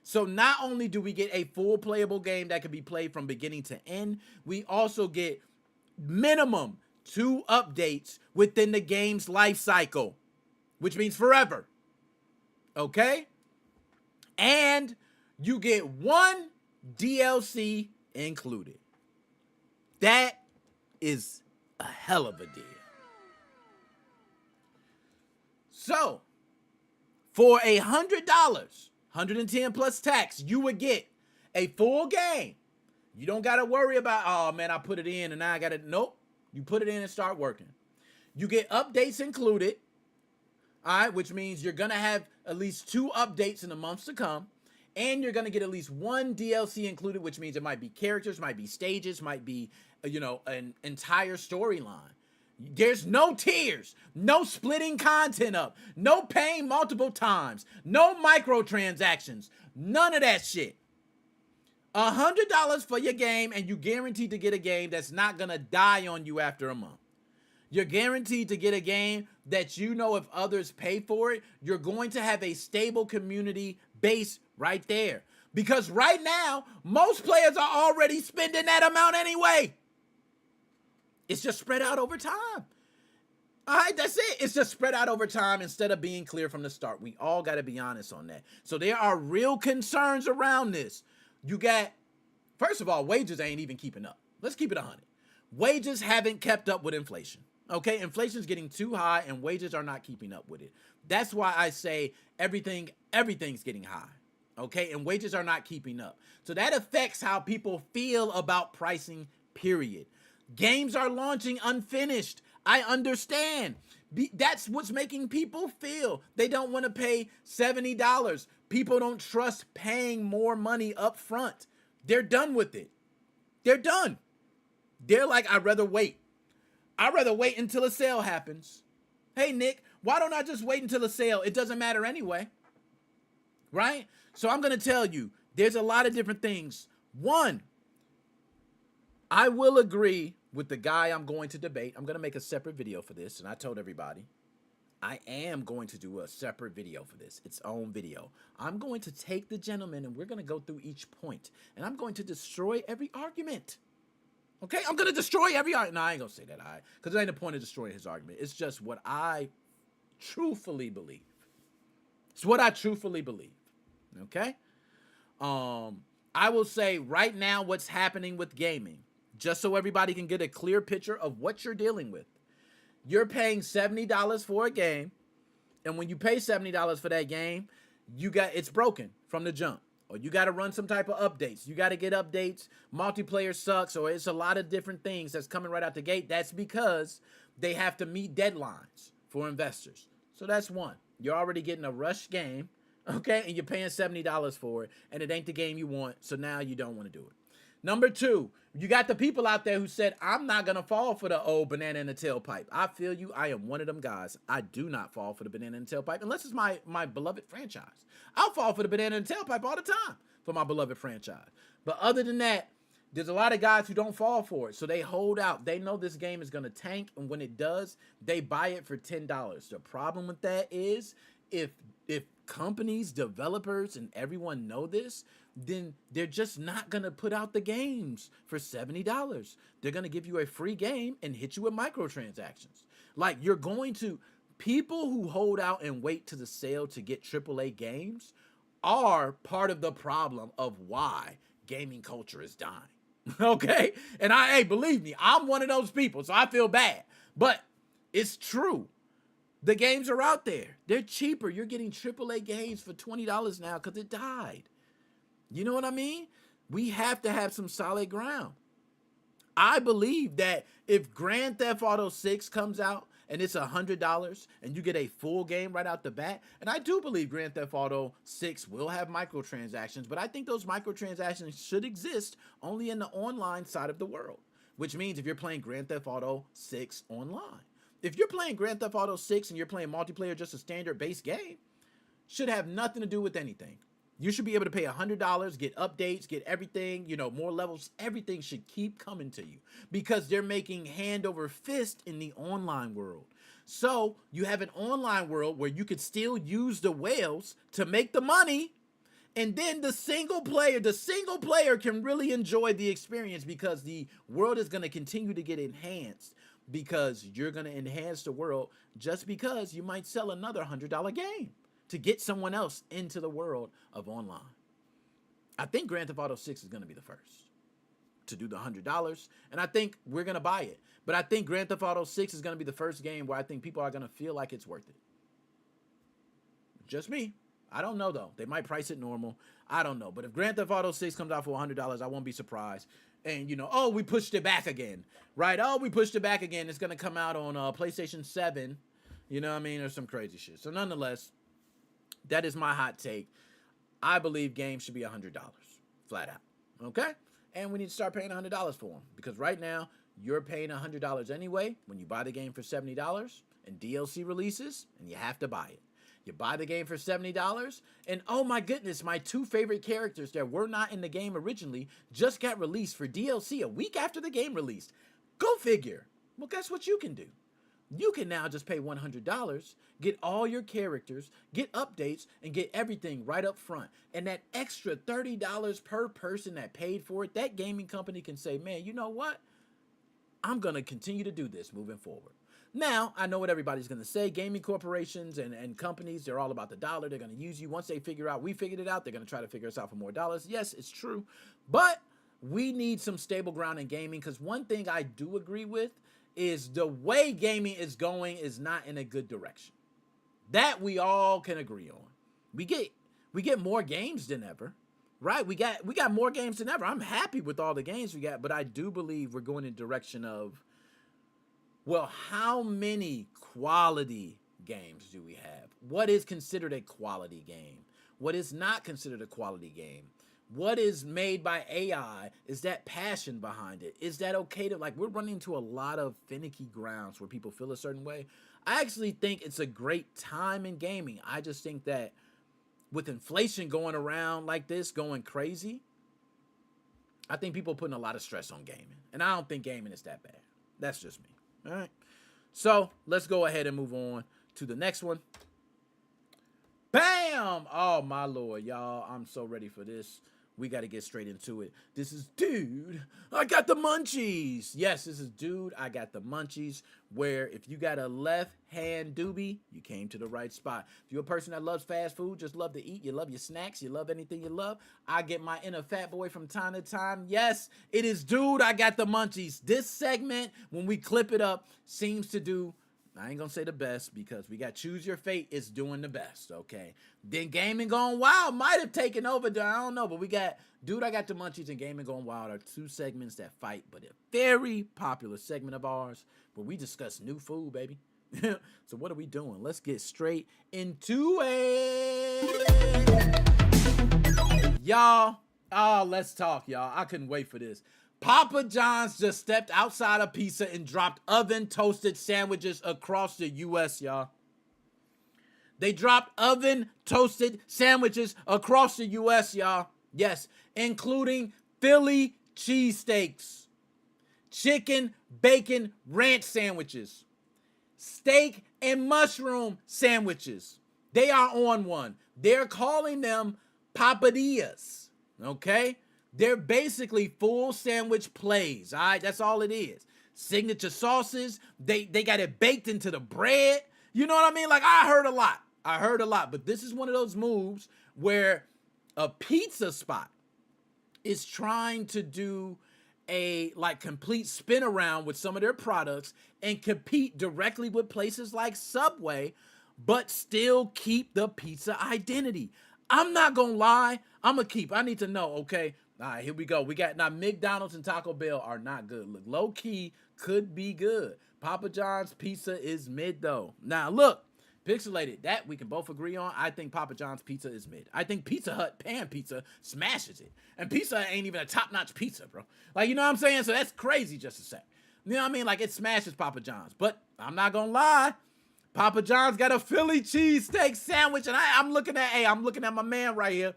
So not only do we get a full playable game that can be played from beginning to end, we also get minimum 2 updates within the game's life cycle, which means forever. Okay? And you get 1 DLC included. That is a hell of a deal. So, for $100, $110 plus tax, you would get a full game. You don't got to worry about, oh man, I put it in and now I got to, nope. You put it in and start working. You get updates included, all right, which means you're going to have at least 2 updates in the months to come, and you're going to get at least 1 DLC included, which means it might be characters, might be stages, might be, an entire storyline. There's no tiers, no splitting content up, no paying multiple times, no microtransactions, none of that shit. $100 for your game, and you guaranteed to get a game that's not gonna die on you after a month. You're guaranteed to get a game that you know if others pay for it, you're going to have a stable community base right there. Because right now, most players are already spending that amount anyway. It's just spread out over time. All right, that's it. It's just spread out over time instead of being clear from the start. We all got to be honest on that. So there are real concerns around this. You got, first of all, wages ain't even keeping up. Let's keep it 100. Wages haven't kept up with inflation. Okay, inflation's getting too high and wages are not keeping up with it. That's why I say everything's getting high. Okay, and wages are not keeping up. So that affects how people feel about pricing, period. Games are launching unfinished. I understand. That's what's making people feel. They don't want to pay $70. People don't trust paying more money up front. They're done with it. They're done. They're like, I'd rather wait. I'd rather wait until a sale happens. Hey, Nick, why don't I just wait until a sale? It doesn't matter anyway. Right? So I'm going to tell you, there's a lot of different things. One, I will agree with the guy I'm going to debate. I'm going to make a separate video for this, and I told everybody I am going to do a separate video for this, its own video. I'm going to take the gentleman, and we're going to go through each point, and I'm going to destroy every argument. Okay? I'm going to destroy every argument. No, I ain't going to say that, because it ain't the point of destroying his argument. It's just what I truthfully believe. It's what I truthfully believe. Okay? I will say right now what's happening with gaming, just so everybody can get a clear picture of what you're dealing with. You're paying $70 for a game, and when you pay $70 for that game, it's broken from the jump. Or you got to run some type of updates. You got to get updates. Multiplayer sucks, or it's a lot of different things that's coming right out the gate. That's because they have to meet deadlines for investors. So that's one. You're already getting a rush game, okay, and you're paying $70 for it, and it ain't the game you want, so now you don't want to do it. Number two, you got the people out there who said, I'm not going to fall for the old banana in the tailpipe. I feel you. I am one of them guys. I do not fall for the banana in the tailpipe unless it's my beloved franchise. I'll fall for the banana in the tailpipe all the time for my beloved franchise. But other than that, there's a lot of guys who don't fall for it. So they hold out. They know this game is going to tank. And when it does, they buy it for $10. The problem with that is if companies, developers, and everyone know this, then they're just not going to put out the games for $70. They're going to give you a free game and hit you with microtransactions. Like, people who hold out and wait to the sale to get AAA games are part of the problem of why gaming culture is dying. Okay? And believe me, I'm one of those people, so I feel bad. But it's true. The games are out there. They're cheaper. You're getting AAA games for $20 now because it died. You know what I mean? We have to have some solid ground. I believe that if Grand Theft Auto 6 comes out and it's $100 and you get a full game right out the bat, and I do believe Grand Theft Auto 6 will have microtransactions, but I think those microtransactions should exist only in the online side of the world, which means if you're playing Grand Theft Auto 6 online. If you're playing Grand Theft Auto 6 and you're playing multiplayer, just a standard base game, should have nothing to do with anything. You should be able to pay $100, get updates, get everything, more levels. Everything should keep coming to you because they're making hand over fist in the online world. So you have an online world where you could still use the whales to make the money. And then the single player can really enjoy the experience because the world is going to continue to get enhanced because you're going to enhance the world just because you might sell another $100 game to get someone else into the world of online. I think Grand Theft Auto 6 is going to be the first to do the $100, and I think we're going to buy it. But I think Grand Theft Auto 6 is going to be the first game where I think people are going to feel like it's worth it. Just me. I don't know, though. They might price it normal. I don't know. But if Grand Theft Auto 6 comes out for $100, I won't be surprised. And, we pushed it back again, right? Oh, we pushed it back again. It's going to come out on PlayStation 7, or some crazy shit. So nonetheless, that is my hot take. I believe games should be $100, flat out, okay? And we need to start paying $100 for them because right now, you're paying $100 anyway when you buy the game for $70 and DLC releases, and you have to buy it. You buy the game for $70, and oh my goodness, my two favorite characters that were not in the game originally just got released for DLC a week after the game released. Go figure. Well, guess what you can do? You can now just pay $100, get all your characters, get updates, and get everything right up front. And that extra $30 per person that paid for it, that gaming company can say, man, you know what? I'm going to continue to do this moving forward. Now, I know what everybody's going to say. Gaming corporations and companies, they're all about the dollar. They're going to use you. Once they figure out we figured it out, they're going to try to figure us out for more dollars. Yes, it's true. But we need some stable ground in gaming because one thing I do agree with is the way gaming is going is not in a good direction. That we all can agree on. We get more games than ever, right? We got more games than ever. I'm happy with all the games we got, but I do believe we're going in the direction of, well, how many quality games do we have? What is considered a quality game? What is not considered a quality game? What is made by AI? Is that passion behind it? Is that okay to, like, we're running into a lot of finicky grounds where people feel a certain way. I actually think it's a great time in gaming. I just think that with inflation going around like this, going crazy, I think people are putting a lot of stress on gaming. And I don't think gaming is that bad. That's just me. All right. So let's go ahead and move on to the next one. Bam! Oh, my Lord, y'all. I'm so ready for this. We got to get straight into it. This is Dude, I Got the Munchies. Yes, this is Dude, I Got the Munchies, where if you got a left hand doobie, you came to the right spot. If you're a person that loves fast food, just love to eat, you love your snacks, you love anything you love, I get my inner fat boy from time to time. Yes, it is Dude, I Got the Munchies. This segment, when we clip it up, seems to do, I ain't gonna say the best because we got Choose Your Fate is doing the best, okay? Then Gaming Gone Wild might have taken over, I don't know, but we got Dude, I Got the Munchies and Gaming Gone Wild are two segments that fight, but a very popular segment of ours where we discuss new food, baby. So what are we doing? Let's get straight into it. Y'all, let's talk, y'all. I couldn't wait for this. Papa John's just stepped outside of pizza and dropped oven-toasted sandwiches across the U.S., y'all. They dropped oven-toasted sandwiches across the U.S., y'all. Yes, including Philly cheesesteaks, chicken, bacon, ranch sandwiches, steak and mushroom sandwiches. They are on one. They're calling them papadillas, okay? They're basically full sandwich plays, all right? That's all it is. Signature sauces, they got it baked into the bread. You know what I mean? Like, I heard a lot, but this is one of those moves where a pizza spot is trying to do a, like, complete spin around with some of their products and compete directly with places like Subway, but still keep the pizza identity. I'm not gonna lie, I need to know, okay? All right, here we go. We got, now McDonald's and Taco Bell are not good. Look, low key could be good. Papa John's pizza is mid though. Now look, Pixelated, that we can both agree on. I think Papa John's pizza is mid. I think Pizza Hut pan pizza smashes it. And pizza Hut ain't even a top-notch pizza, bro. Like, you know what I'm saying? So that's crazy just to say. You know what I mean? Like, it smashes Papa John's. But I'm not gonna lie, Papa John's got a Philly cheesesteak sandwich, and I'm looking at my man right here.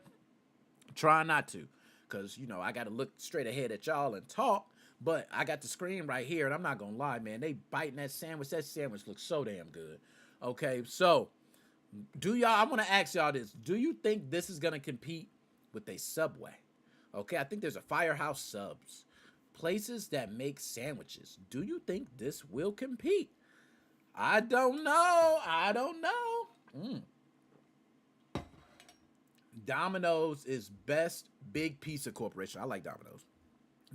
I'm trying not to. Because, you know, I got to look straight ahead at y'all and talk. But I got the screen right here, and I'm not going to lie, man. They biting that sandwich. That sandwich looks so damn good. Okay, so, I want to ask y'all this. Do you think this is going to compete with a Subway? Okay, I think there's a Firehouse Subs. Places that make sandwiches. Do you think this will compete? I don't know. Domino's is best big pizza corporation. I like Domino's.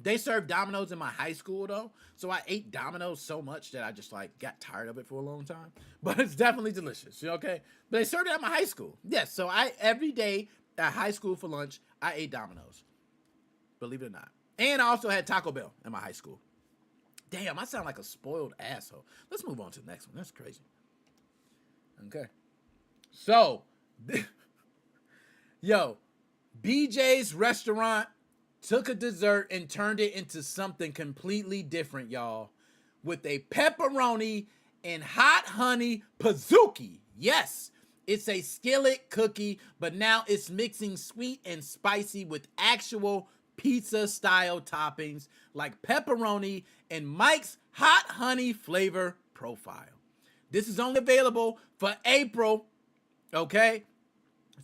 They served Domino's in my high school though, so I ate Domino's so much that I just like got tired of it for a long time. But it's definitely delicious, okay? But they served it at my high school. Yes, so I every day at high school for lunch, I ate Domino's. Believe it or not. And I also had Taco Bell in my high school. Damn, I sound like a spoiled asshole. Let's move on to the next one. That's crazy. Okay. So, yo, BJ's restaurant took a dessert and turned it into something completely different, y'all. With a pepperoni and hot honey pizookie. Yes, it's a skillet cookie, but now it's mixing sweet and spicy with actual pizza-style toppings like pepperoni and Mike's hot honey flavor profile. This is only available for April, okay?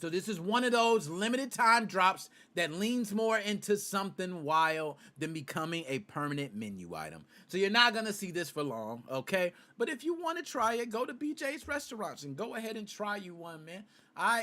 So this is one of those limited time drops that leans more into something wild than becoming a permanent menu item. So you're not going to see this for long, okay? But if you want to try it, go to BJ's Restaurants and go ahead and try you one, man.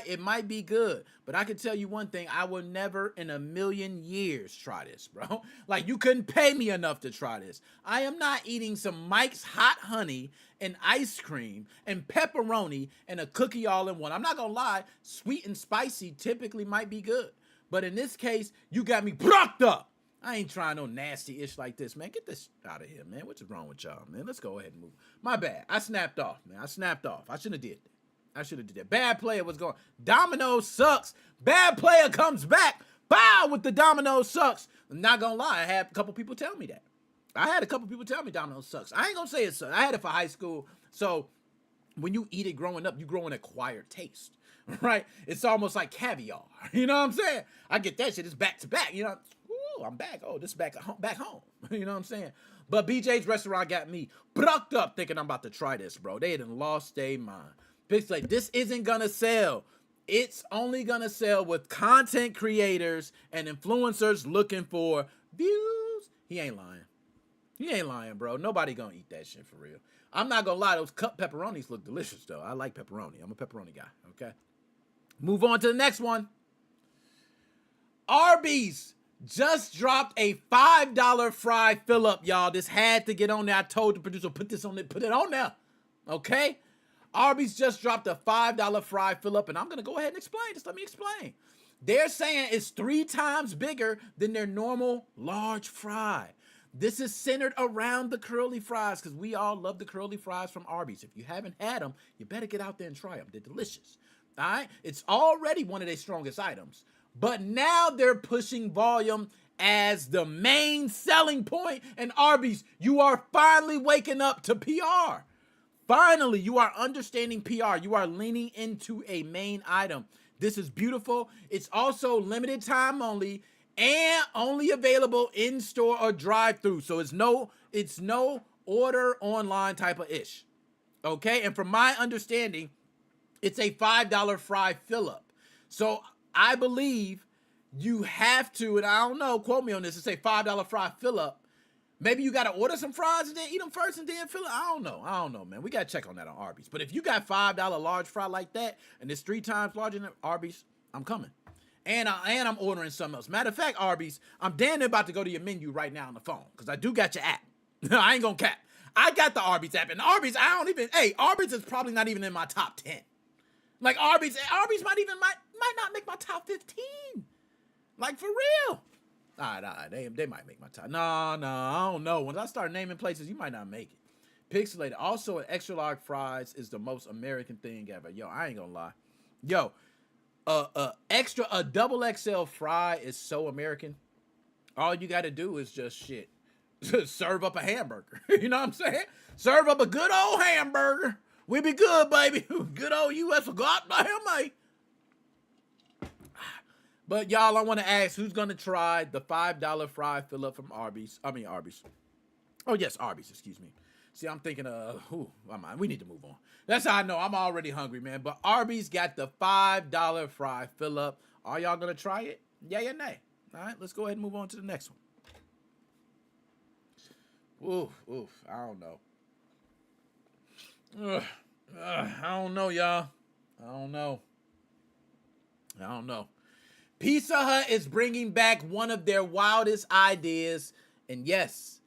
It might be good, but I can tell you one thing. I will never in a million years try this, bro. Like, you couldn't pay me enough to try this. I am not eating some Mike's hot honey and ice cream and pepperoni and a cookie all in one. I'm not gonna lie, sweet and spicy typically might be good. But in this case, you got me blocked up. I ain't trying no nasty ish like this, man. Get this out of here, man. What's wrong with y'all, man? Let's go ahead and move. My bad. I snapped off, man. I snapped off. I shouldn't have did that. I should have did that. Bad player was going. Domino sucks. Bad player comes back. Bow with the domino sucks. I'm not gonna lie. I had a couple people tell me that. I had a couple people tell me domino sucks. I ain't gonna say it sucks. I had it for high school. So when you eat it growing up, you grow an acquired taste. Right? It's almost like caviar. You know what I'm saying? I get that shit. It's back to back. You know, ooh, I'm back. Oh, this is back home. You know what I'm saying? But BJ's restaurant got me brucked up thinking I'm about to try this, bro. They done lost their mind. Bitch, like, this isn't gonna sell. It's only gonna sell with content creators and influencers looking for views. He ain't lying. He ain't lying, bro. Nobody gonna eat that shit for real. I'm not gonna lie, those cut pepperonis look delicious, though. I like pepperoni. I'm a pepperoni guy, okay? Move on to the next one. Arby's just dropped a $5 fry fill-up, y'all. This had to get on there. I told the producer, put this on there, put it on there, okay? Arby's just dropped a $5 fry fill-up, and I'm going to go ahead and explain. Just let me explain. They're saying it's 3 times bigger than their normal large fry. This is centered around the curly fries because we all love the curly fries from Arby's. If you haven't had them, you better get out there and try them. They're delicious. All right? It's already one of their strongest items. But now they're pushing volume as the main selling point. And Arby's, you are finally waking up to PR. Finally, you are understanding PR. You are leaning into a main item. This is beautiful. It's also limited time only and only available in store or drive-through. So it's no order online type of ish. Okay? And from my understanding, it's a $5 fry fill-up. So I believe you have to, and I don't know, quote me on this, it's a $5 fry fill-up. Maybe you got to order some fries and then eat them first and then fill it. I don't know, man. We got to check on that on Arby's. But if you got $5 large fry like that, and it's 3 times larger than Arby's, I'm coming. And I'm ordering something else. Matter of fact, Arby's, I'm damn near about to go to your menu right now on the phone because I do got your app. I ain't going to cap. I got the Arby's app. And Arby's, Arby's is probably not even in my top 10. Like Arby's might not make my top 15. Like for real. All right, they might make my top. No, I don't know. When I start naming places, you might not make it. Pixelated. Also, an extra large fries is the most American thing ever. Yo, I ain't gonna lie. Yo, a double XL fry is so American. All you gotta do is just serve up a hamburger. You know what I'm saying? Serve up a good old hamburger. We be good, baby. Good old U.S. goddamn, mate. But y'all, I want to ask, who's going to try the $5 fry fill-up from Arby's? Arby's. Oh, yes, Arby's, excuse me. See, I'm thinking, we need to move on. That's how I know I'm already hungry, man. But Arby's got the $5 fry fill-up. Are y'all going to try it? Yeah, nay. All right, let's go ahead and move on to the next one. I don't know. I don't know, y'all. I don't know. Pizza Hut is bringing back one of their wildest ideas. And yes,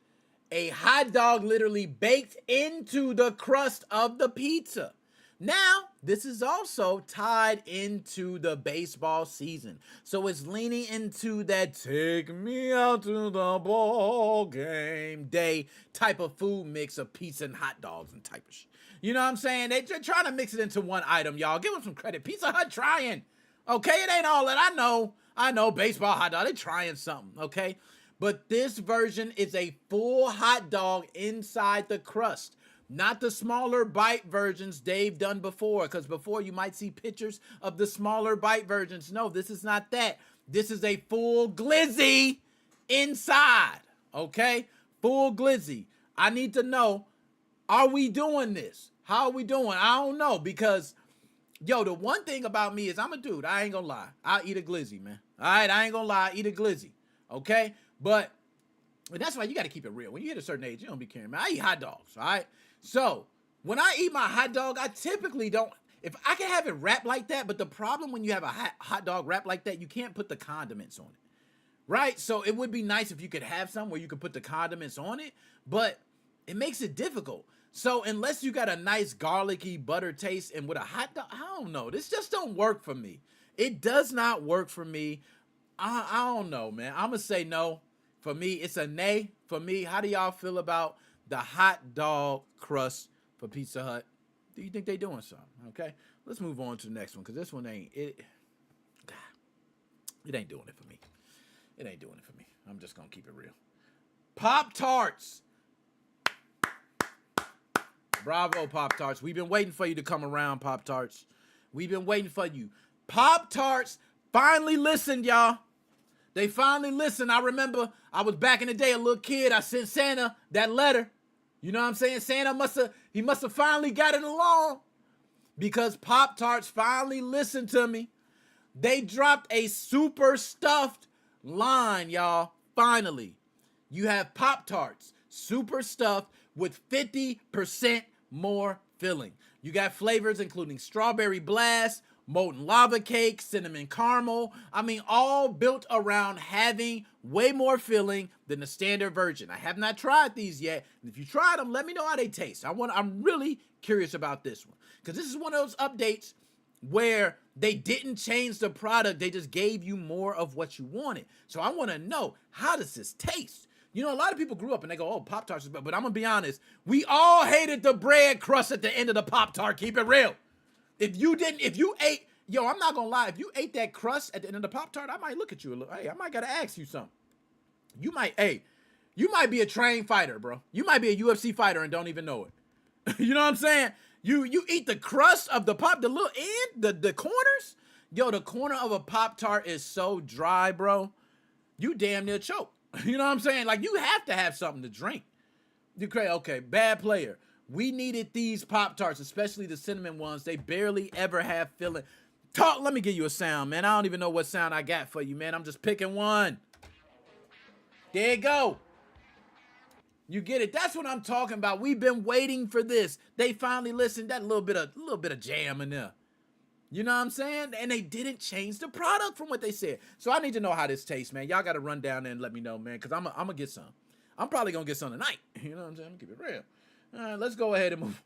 a hot dog literally baked into the crust of the pizza. Now, this is also tied into the baseball season. So it's leaning into that take me out to the ball game day type of food mix of pizza and hot dogs and type of shit. You know what I'm saying? They're trying to mix it into one item, y'all. Give them some credit. Pizza Hut trying. Okay, it ain't all that. I know, baseball hot dog. They trying something, okay? But this version is a full hot dog inside the crust. Not the smaller bite versions they've done before. Because before you might see pictures of the smaller bite versions. No, this is not that. This is a full glizzy inside, okay? Full glizzy. I need to know, are we doing this? How are we doing? I don't know because... Yo, the one thing about me is I'm a dude. I ain't gonna lie. I'll eat a glizzy, man. All right, I ain't gonna lie. Eat a glizzy, okay? But and that's why you got to keep it real. When you hit a certain age, you don't be caring, man. I eat hot dogs, all right? So when I eat my hot dog, I typically don't. If I can have it wrapped like that, but the problem when you have a hot dog wrapped like that, you can't put the condiments on it, right? So it would be nice if you could have some where you could put the condiments on it, but it makes it difficult. So unless you got a nice garlicky butter taste and with a hot dog, I don't know. This just don't work for me. It does not work for me. I don't know, man. I'm gonna say no. For me, it's a nay. For me, how do y'all feel about the hot dog crust for Pizza Hut? Do you think they doing something? Okay, let's move on to the next one because this one ain't it. It ain't doing it for me. It ain't doing it for me. I'm just gonna keep it real. Pop-Tarts. Bravo, Pop-Tarts. We've been waiting for you to come around, Pop-Tarts. We've been waiting for you. Pop-Tarts finally listened, y'all. They finally listened. I remember I was back in the day, a little kid. I sent Santa that letter. You know what I'm saying? Santa must have finally got it along because Pop-Tarts finally listened to me. They dropped a super stuffed line, y'all. Finally. You have Pop-Tarts, super stuffed with 50% more filling. You got flavors including strawberry blast, molten lava cake, cinnamon caramel. I mean, all built around having way more filling than the standard version. I have not tried these yet. And if you tried them, let me know how they taste. I'm really curious about this one because this is one of those updates where they didn't change the product. They just gave you more of what you wanted. So I want to know, how does this taste? You know, a lot of people grew up and they go, oh, Pop-Tarts is better. But I'm going to be honest. We all hated the bread crust at the end of the Pop-Tart. Keep it real. If you ate, I'm not going to lie. If you ate that crust at the end of the Pop-Tart, I might look at you a little. Hey, I might got to ask you something. You might be a trained fighter, bro. You might be a UFC fighter and don't even know it. You know what I'm saying? You eat the crust of the Pop, the little end, the corners. Yo, the corner of a Pop-Tart is so dry, bro. You damn near choke. You know what I'm saying? Like, you have to have something to drink. You crazy? Okay, bad player. We needed these Pop-Tarts, especially the cinnamon ones. They barely ever have filling. Let me give you a sound, man. I don't even know what sound I got for you, man. I'm just picking one. There you go. You get it? That's what I'm talking about. We've been waiting for this. They finally listened. That little bit of jam in there. You know what I'm saying? And they didn't change the product from what they said. So I need to know how this tastes, man. Y'all got to run down there and let me know, man, because I'm going to get some. I'm probably going to get some tonight. You know what I'm saying? I'm going to keep it real. All right, let's go ahead and move.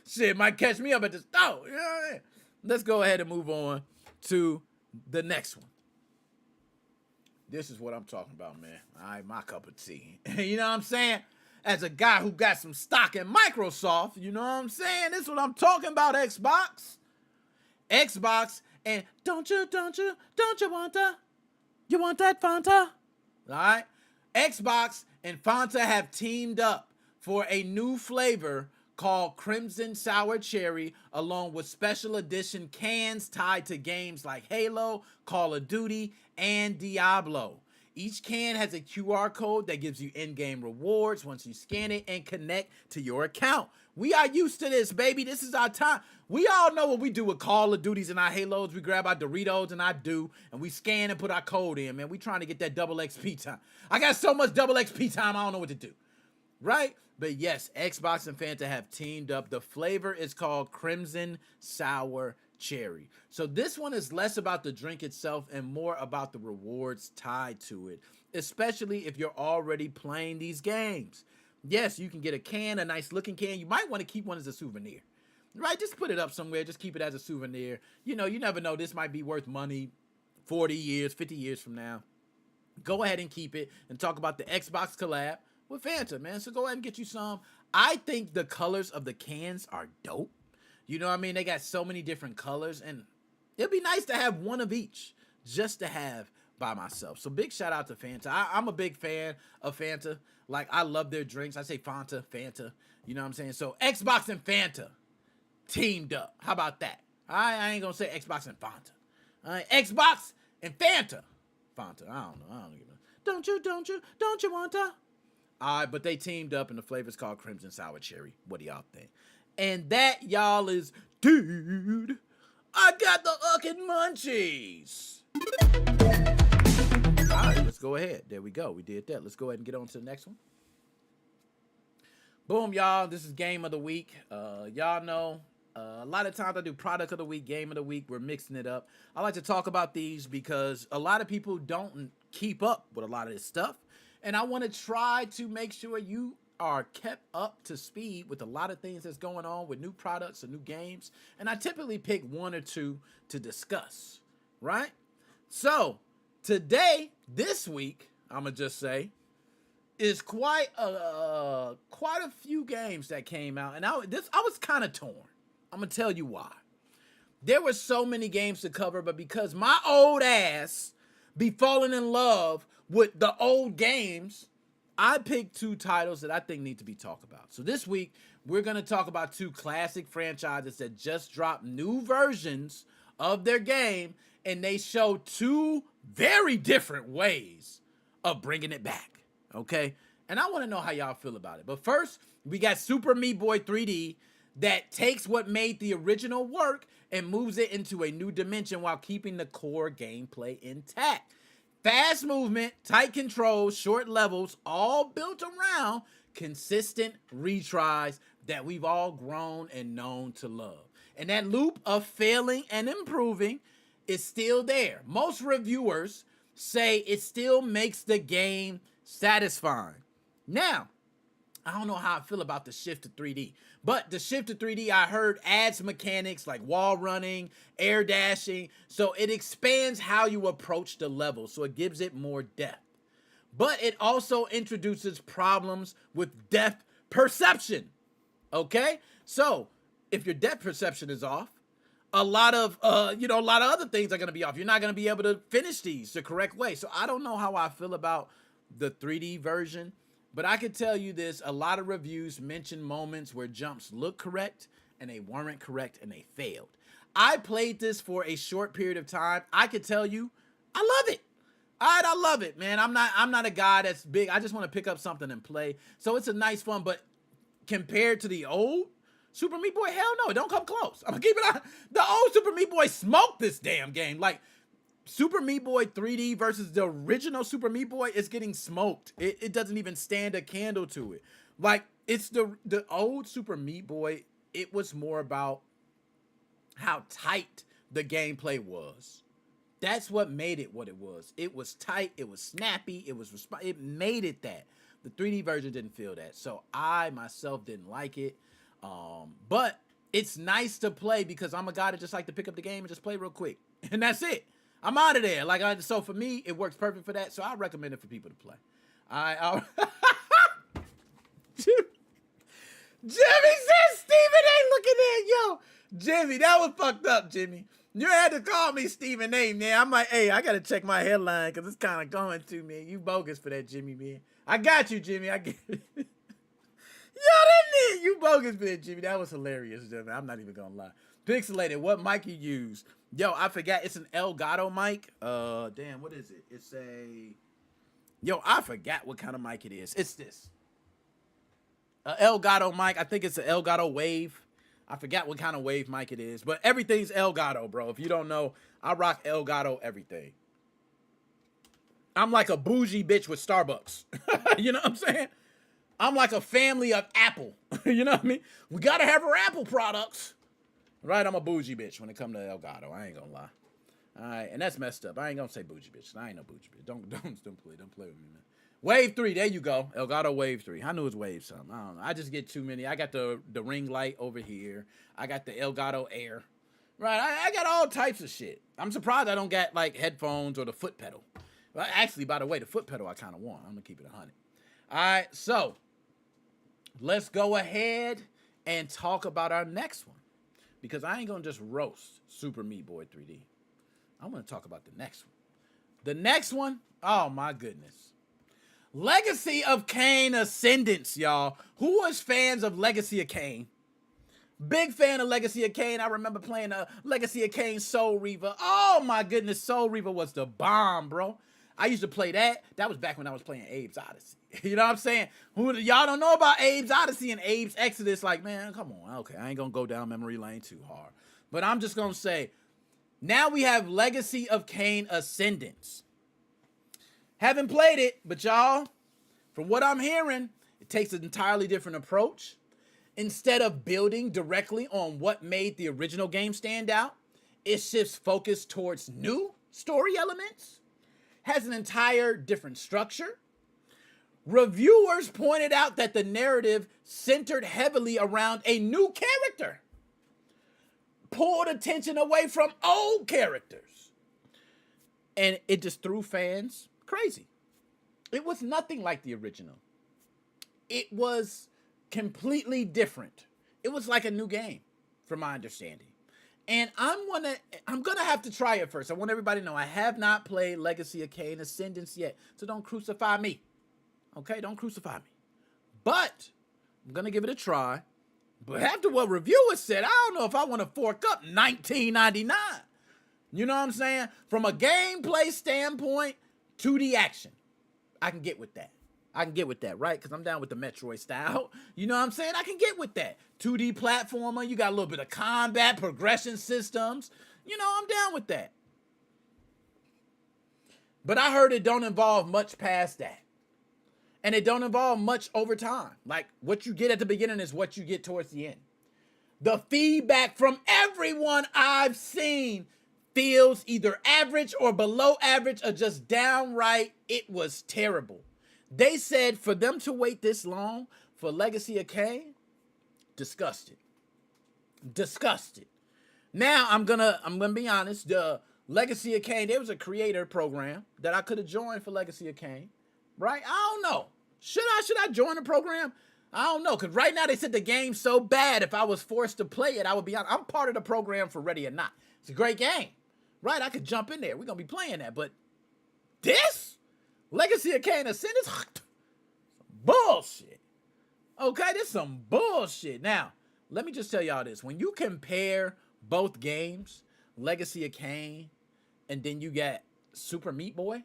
Shit, might catch me up at the store. You know what I mean? Let's go ahead and move on to the next one. This is what I'm talking about, man. All right, my cup of tea. You know what I'm saying? As a guy who got some stock in Microsoft, you know what I'm saying? This is what I'm talking about, Xbox. Xbox, and don't you want that? You want that, Fanta? All right? Xbox and Fanta have teamed up for a new flavor called Crimson Sour Cherry, along with special edition cans tied to games like Halo, Call of Duty, and Diablo. Each can has a QR code that gives you in-game rewards once you scan it and connect to your account. We are used to this, baby. This is our time. We all know what we do with Call of Duties and our Halos. We grab our Doritos and and we scan and put our code in, man. We trying to get that double XP time. I got so much double XP time, I don't know what to do. Right? But yes, Xbox and Fanta have teamed up. The flavor is called Crimson Sour Cherry. So this one is less about the drink itself and more about the rewards tied to it, especially if you're already playing these games. Yes, you can get a can, a nice looking can. You might want to keep one as a souvenir, right? Just put it up somewhere. Just keep it as a souvenir. You know, you never know. This might be worth money 40 years, 50 years from now. Go ahead and keep it and talk about the Xbox collab with Fanta, man. So go ahead and get you some. I think the colors of the cans are dope. You know what I mean? They got so many different colors, and it'd be nice to have one of each just to have by myself. So big shout out to Fanta. I'm a big fan of Fanta. Like, I love their drinks. I say Fanta. You know what I'm saying? So Xbox and Fanta teamed up. How about that? I ain't gonna say Xbox and Fanta. All right, Xbox and Fanta. Fanta. I don't know. Don't you want to? All right, but they teamed up, and the flavor's called Crimson Sour Cherry. What do y'all think? And that, y'all, is Dude, I got the fucking munchies. All right, let's go ahead. There we go. We did that. Let's go ahead and get on to the next one. Boom, y'all. This is Game of the Week. Y'all know a lot of times I do Product of the Week, Game of the Week. We're mixing it up. I like to talk about these because a lot of people don't keep up with a lot of this stuff. And I want to try to make sure you are kept up to speed with a lot of things that's going on with new products and new games. And I typically pick one or two to discuss, right? So today, this week, I'm gonna just say, is quite a few games that came out, and I was kind of torn. I'm gonna tell you why. There were so many games to cover, but because my old ass be falling in love with the old games, I picked two titles that I think need to be talked about. So this week, we're going to talk about two classic franchises that just dropped new versions of their game, and they show two very different ways of bringing it back, okay? And I want to know how y'all feel about it. But first, we got Super Meat Boy 3D that takes what made the original work and moves it into a new dimension while keeping the core gameplay intact. Fast movement, tight controls, short levels, all built around consistent retries that we've all grown and known to love. And that loop of failing and improving is still there. Most reviewers say it still makes the game satisfying. Now, I don't know how I feel about the shift to 3D, but the shift to 3D I heard adds mechanics like wall running, air dashing, so it expands how you approach the level, so it gives it more depth. But it also introduces problems with depth perception, okay? So if your depth perception is off, a lot of other things are going to be off. You're not going to be able to finish these the correct way. So I don't know how I feel about the 3D version. But I can tell you this, a lot of reviews mention moments where jumps look correct and they weren't correct and they failed. I played this for a short period of time. I could tell you, I love it. All right, I love it, man. I'm not a guy that's big. I just want to pick up something and play. So it's a nice fun, but compared to the old Super Meat Boy, hell no, don't come close. I'm gonna keep it on. The old Super Meat Boy smoked this damn game. Like, Super Meat Boy 3D versus the original Super Meat Boy is getting smoked. It doesn't even stand a candle to it. Like, it's the old Super Meat Boy, it was more about how tight the gameplay was. That's what made it what it was. It was tight, it was snappy, it made it that. The 3D version didn't feel that. So I myself didn't like it. But it's nice to play because I'm a guy that just like to pick up the game and just play real quick. And that's it. I'm out of there. So for me, it works perfect for that. So I recommend it for people to play. Jimmy says Steven ain't looking at yo. Jimmy, that was fucked up, Jimmy. You had to call me Steven A, man. I'm like, hey, I gotta check my headline because it's kind of going to me. You bogus for that, Jimmy, man. I got you, Jimmy. I get it. Yo, that nigga, you bogus for that, Jimmy. That was hilarious, Jimmy. I'm not even gonna lie. Pixelated, what mic you use? Yo, I forgot. It's an Elgato mic. Damn, what is it? It's a... Yo, I forgot what kind of mic it is. It's this. Elgato mic. I think it's an Elgato Wave. I forgot what kind of Wave mic it is. But everything's Elgato, bro. If you don't know, I rock Elgato everything. I'm like a bougie bitch with Starbucks. You know what I'm saying? I'm like a family of Apple. You know what I mean? We gotta have our Apple products. Right, I'm a bougie bitch when it comes to Elgato. I ain't gonna lie. All right, and that's messed up. I ain't gonna say bougie bitch. I ain't no bougie bitch. Don't play with me, man. Wave 3, there you go. Elgato Wave 3. I knew it was Wave something. I don't know. I just get too many. I got the ring light over here. I got the Elgato Air. Right, I got all types of shit. I'm surprised I don't got like headphones or the foot pedal. Well, actually, by the way, the foot pedal I kind of want. I'm gonna keep it 100. All right, so let's go ahead and talk about our next one. Because I ain't going to just roast Super Meat Boy 3D. I'm going to talk about the next one. The next one, oh my goodness. Legacy of Kain Ascendance, y'all. Who was fans of Legacy of Kain? Big fan of Legacy of Kain. I remember playing Legacy of Kain Soul Reaver. Oh my goodness, Soul Reaver was the bomb, bro. I used to play that. That was back when I was playing Abe's Odyssey. You know what I'm saying? Y'all don't know about Abe's Odyssey and Abe's Exodus. Like, man, come on. Okay, I ain't going to go down memory lane too hard. But I'm just going to say, now we have Legacy of Kain Ascendance. Haven't played it, but y'all, from what I'm hearing, it takes an entirely different approach. Instead of building directly on what made the original game stand out, it shifts focus towards new story elements, has an entire different structure, Reviewers pointed out that the narrative centered heavily around a new character, pulled attention away from old characters, and it just threw fans crazy. It was nothing like the original. It was completely different. It was like a new game, from my understanding. And I'm gonna have to try it first. I want everybody to know I have not played Legacy of Kain Ascendance yet, so don't crucify me. Okay, don't crucify me. But I'm gonna give it a try. But after what reviewers said, I don't know if I want to fork up $19.99. You know what I'm saying? From a gameplay standpoint, 2D action, I can get with that. I can get with that, right? Because I'm down with the Metroid style. You know what I'm saying? I can get with that. 2D platformer, you got a little bit of combat, progression systems. You know, I'm down with that. But I heard it don't involve much past that. And it don't involve much over time. Like, what you get at the beginning is what you get towards the end. The feedback from everyone I've seen feels either average or below average or just downright, it was terrible. They said for them to wait this long for Legacy of Kain, disgusted. Disgusted. Now, I'm gonna be honest, the Legacy of Kain, there was a creator program that I could have joined for Legacy of Kain, right? I don't know. Should I join the program? I don't know, because right now they said the game's so bad, if I was forced to play it, I would be honest. I'm part of the program for Ready or Not. It's a great game, right? I could jump in there. We're going to be playing that, but this? Legacy of Kain Ascendance? Bullshit. Okay, this is some bullshit. Now, let me just tell y'all this. When you compare both games, Legacy of Kain, and then you got Super Meat Boy,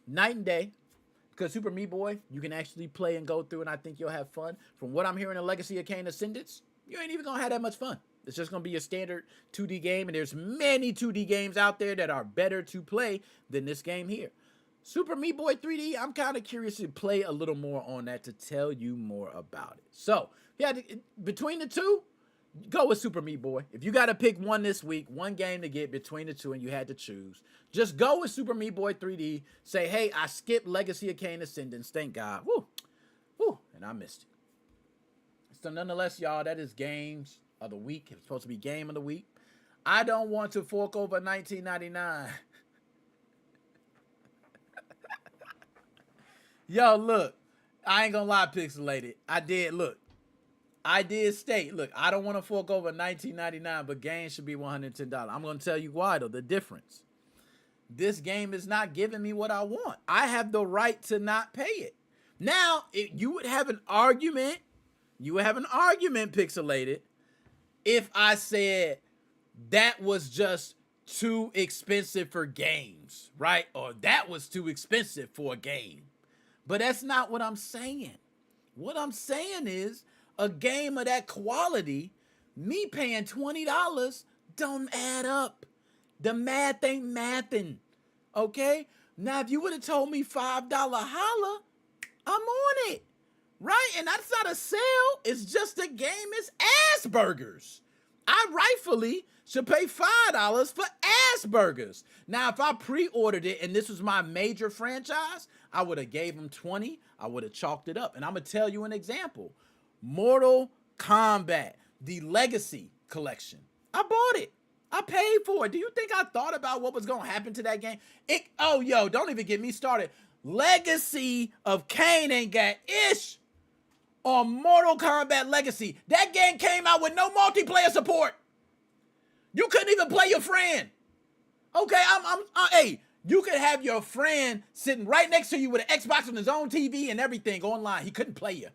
night and day. Because Super Meat Boy, you can actually play and go through, and I think you'll have fun. From what I'm hearing in Legacy of Kain Ascendance, you ain't even going to have that much fun. It's just going to be a standard 2D game, and there's many 2D games out there that are better to play than this game here. Super Meat Boy 3D, I'm kind of curious to play a little more on that to tell you more about it. So, yeah, between the two, go with Super Meat Boy. If you got to pick one this week, one game to get between the two and you had to choose, just go with Super Meat Boy 3D. Say, hey, I skipped Legacy of Kain Ascendance. Thank God. Woo. Woo. And I missed it. So nonetheless, y'all, that is games of the week. It's supposed to be game of the week. I don't want to fork over $19.99. Yo, look. I ain't gonna lie, Pixelated. I did state, look, I don't want to fork over $19.99, but games should be $110. I'm going to tell you why, though, the difference. This game is not giving me what I want. I have the right to not pay it. Now, you would have an argument, Pixelated, if I said that was just too expensive for games, right? Or that was too expensive for a game. But that's not what I'm saying. What I'm saying is, a game of that quality, me paying $20 don't add up. The math ain't mathing. Okay? Now, if you would have told me $5 holla, I'm on it. Right? And that's not a sale. It's just a game. It's ass burgers. I rightfully should pay $5 for ass burgers. Now, if I pre-ordered it and this was my major franchise, I would have gave them 20. I would have chalked it up. And I'm going to tell you an example. Mortal Kombat, the Legacy Collection. I bought it. I paid for it. Do you think I thought about what was going to happen to that game? Don't even get me started. Legacy of Kain ain't got ish on Mortal Kombat Legacy. That game came out with no multiplayer support. You couldn't even play your friend. Okay, hey, you could have your friend sitting right next to you with an Xbox on his own TV and everything online. He couldn't play you.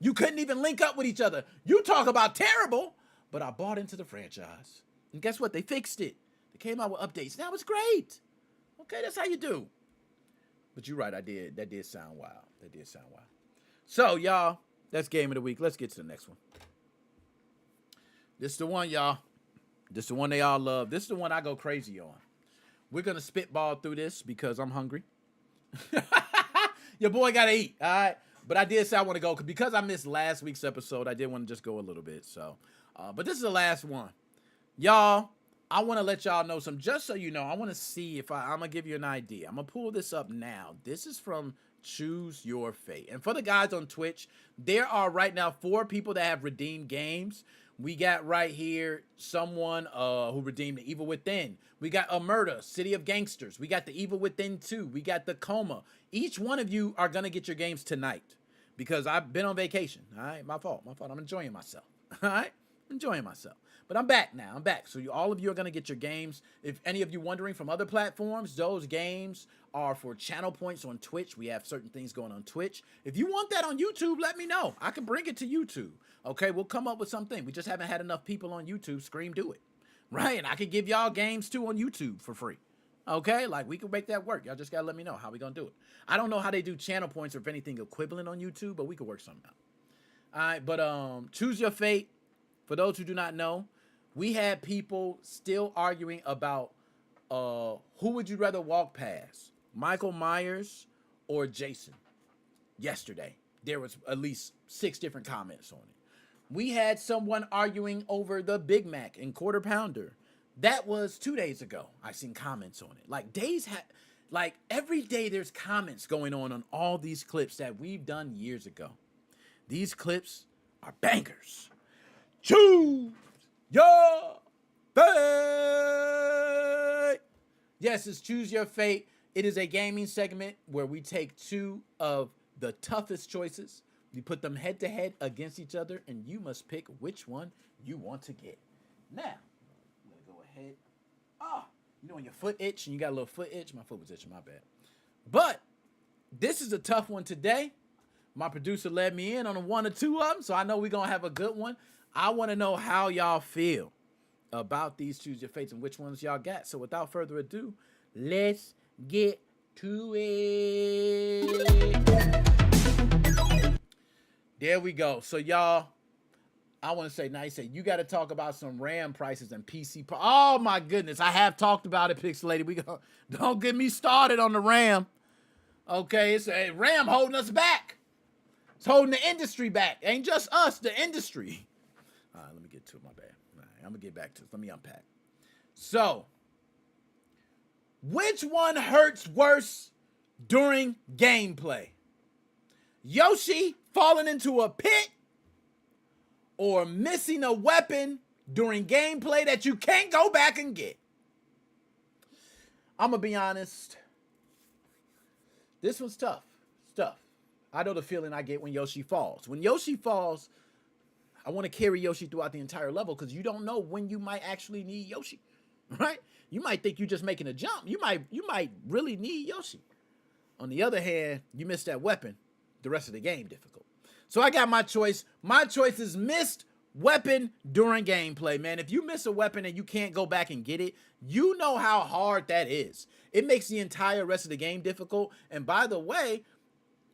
You couldn't even link up with each other. You talk about terrible, but I bought into the franchise. And guess what? They fixed it. They came out with updates. Now it's great. Okay, that's how you do. But you're right, I did. That did sound wild. So, y'all, that's game of the week. Let's get to the next one. This is the one, y'all. This is the one they all love. This is the one I go crazy on. We're going to spitball through this because I'm hungry. Your boy got to eat, all right? But I did say I want to go because I missed last week's episode. I did want to just go a little bit. So, but this is the last one. Y'all, I want to let y'all know some, just so you know, I want to see if I'm going to give you an idea. I'm going to pull this up now. This is from Choose your fate. And for the guys on Twitch, there are right now 4 people that have redeemed games. We got right here someone who redeemed the Evil Within. We got a Murder, City of Gangsters. We got the Evil Within 2. We got the Coma. Each one of you are going to get your games tonight because I've been on vacation. All right, my fault. I'm enjoying myself. All right, enjoying myself. But I'm back now. I'm back. So all of you are going to get your games. If any of you wondering from other platforms, those games are for channel points on Twitch. We have certain things going on Twitch. If you want that on YouTube, let me know. I can bring it to YouTube. Okay, we'll come up with something. We just haven't had enough people on YouTube scream do it. Right? And I can give y'all games too on YouTube for free. Okay, like we can make that work. Y'all just gotta let me know how we gonna do it. I don't know how they do channel points or if anything equivalent on YouTube, but we could work something out. All right, but choose your fate. For those who do not know, we had people still arguing about who would you rather walk past, Michael Myers or Jason. Yesterday, there was at least 6 different comments on it. We had someone arguing over the Big Mac and Quarter Pounder. That was 2 days ago. I seen comments on it. Like every day there's comments going on all these clips that we've done years ago. These clips are bangers. Choose your fate. Yes, it's Choose Your Fate. It is a gaming segment where we take 2 of the toughest choices. We put them head to head against each other, and you must pick which one you want to get. Now, I'm going to go ahead. You know when your foot itch and you got a little foot itch? My foot was itching, my bad. But this is a tough one today. My producer led me in on 1 or 2 of them, so I know we're going to have a good one. I want to know how y'all feel about these Choose Your Fates and which ones y'all got. So without further ado, let's get to it. There we go. So y'all, I want to say, now you say you got to talk about some RAM prices and PC. Oh my goodness, I have talked about it, Pixelated. Don't get me started on the RAM. Okay, it's a RAM holding us back. It's holding the industry back. Ain't just us, the industry. All right, let me get to it. My bad. All right, I'm gonna get back to this. Let me unpack. So, which one hurts worse during gameplay? Yoshi falling into a pit or missing a weapon during gameplay that you can't go back and get? I'm gonna be honest. This one's tough. It's tough. I know the feeling I get when Yoshi falls. When Yoshi falls, I want to carry Yoshi throughout the entire level because you don't know when you might actually need Yoshi, right? You might think you're just making a jump. You might really need Yoshi. On the other hand, you miss that weapon, the rest of the game difficult. So I got my choice. My choice is missed weapon during gameplay, man. If you miss a weapon and you can't go back and get it, you know how hard that is. It makes the entire rest of the game difficult. And by the way,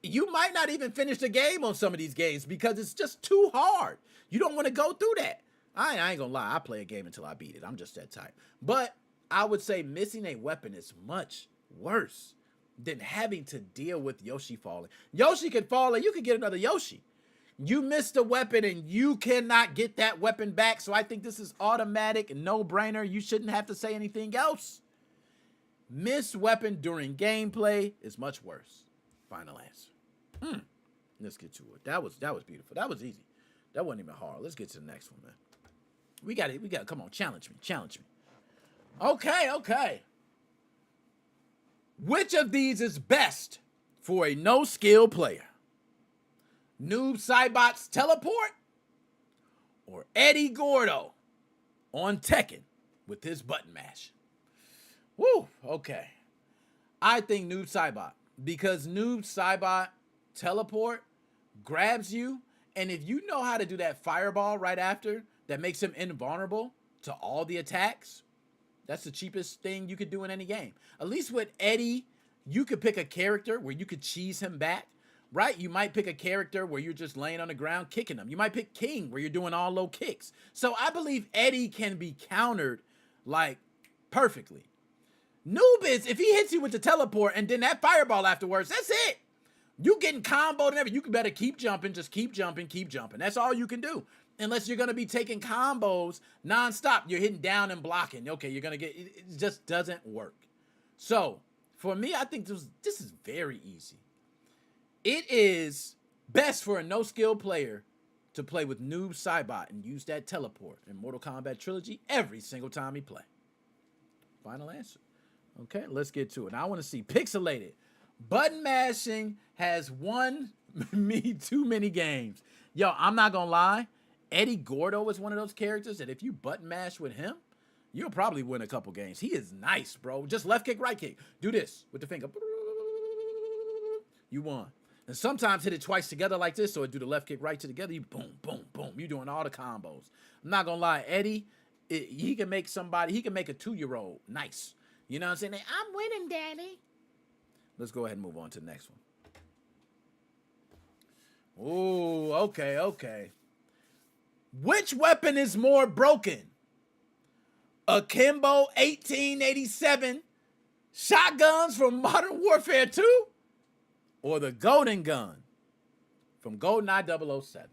you might not even finish the game on some of these games because it's just too hard. You don't want to go through that. I ain't gonna lie. I play a game until I beat it. I'm just that type. But I would say missing a weapon is much worse than having to deal with Yoshi falling. Yoshi can fall and you can get another Yoshi. You missed a weapon and you cannot get that weapon back. So I think this is automatic, no-brainer. You shouldn't have to say anything else. Missed weapon during gameplay is much worse. Final answer. Let's get to it. That was beautiful. That was easy. That wasn't even hard. Let's get to the next one, man. We got it. Come on, challenge me. Okay. Which of these is best for a no-skill player? Noob Saibot's teleport or Eddie Gordo on Tekken with his button mash? Woo, okay. I think Noob Saibot, because Noob Saibot teleport grabs you, and if you know how to do that fireball right after, that makes him invulnerable to all the attacks, that's the cheapest thing you could do in any game. At least with Eddie, you could pick a character where you could cheese him back, right? You might pick a character where you're just laying on the ground kicking him. You might pick King where you're doing all low kicks. So I believe Eddie can be countered like perfectly. Noob is, if he hits you with the teleport and then that fireball afterwards, that's it. You getting comboed and everything. You can better keep jumping, just keep jumping. That's all you can do. Unless you're going to be taking combos nonstop. You're hitting down and blocking. Okay, you're going to get, it just doesn't work. So, for me, I think this is very easy. It is best for a no-skill player to play with Noob Saibot and use that teleport in Mortal Kombat Trilogy every single time he play. Final answer. Okay, let's get to it. Now I want to see pixelated. Button mashing has won me too many games. Yo, I'm not gonna lie. Eddie Gordo is one of those characters that if you button mash with him, you'll probably win a couple games. He is nice, bro. Just left kick, right kick. Do this with the finger. You won. And sometimes hit it twice together like this, so it do the left kick, right to together. You boom, boom, boom. You doing all the combos. I'm not gonna lie, Eddie, he can make somebody, he can make a 2-year-old nice. You know what I'm saying? I'm winning, Daddy. Let's go ahead and move on to the next one. Ooh, okay. Which weapon is more broken? Akimbo 1887 shotguns from Modern Warfare 2 or the Golden Gun from GoldenEye 007?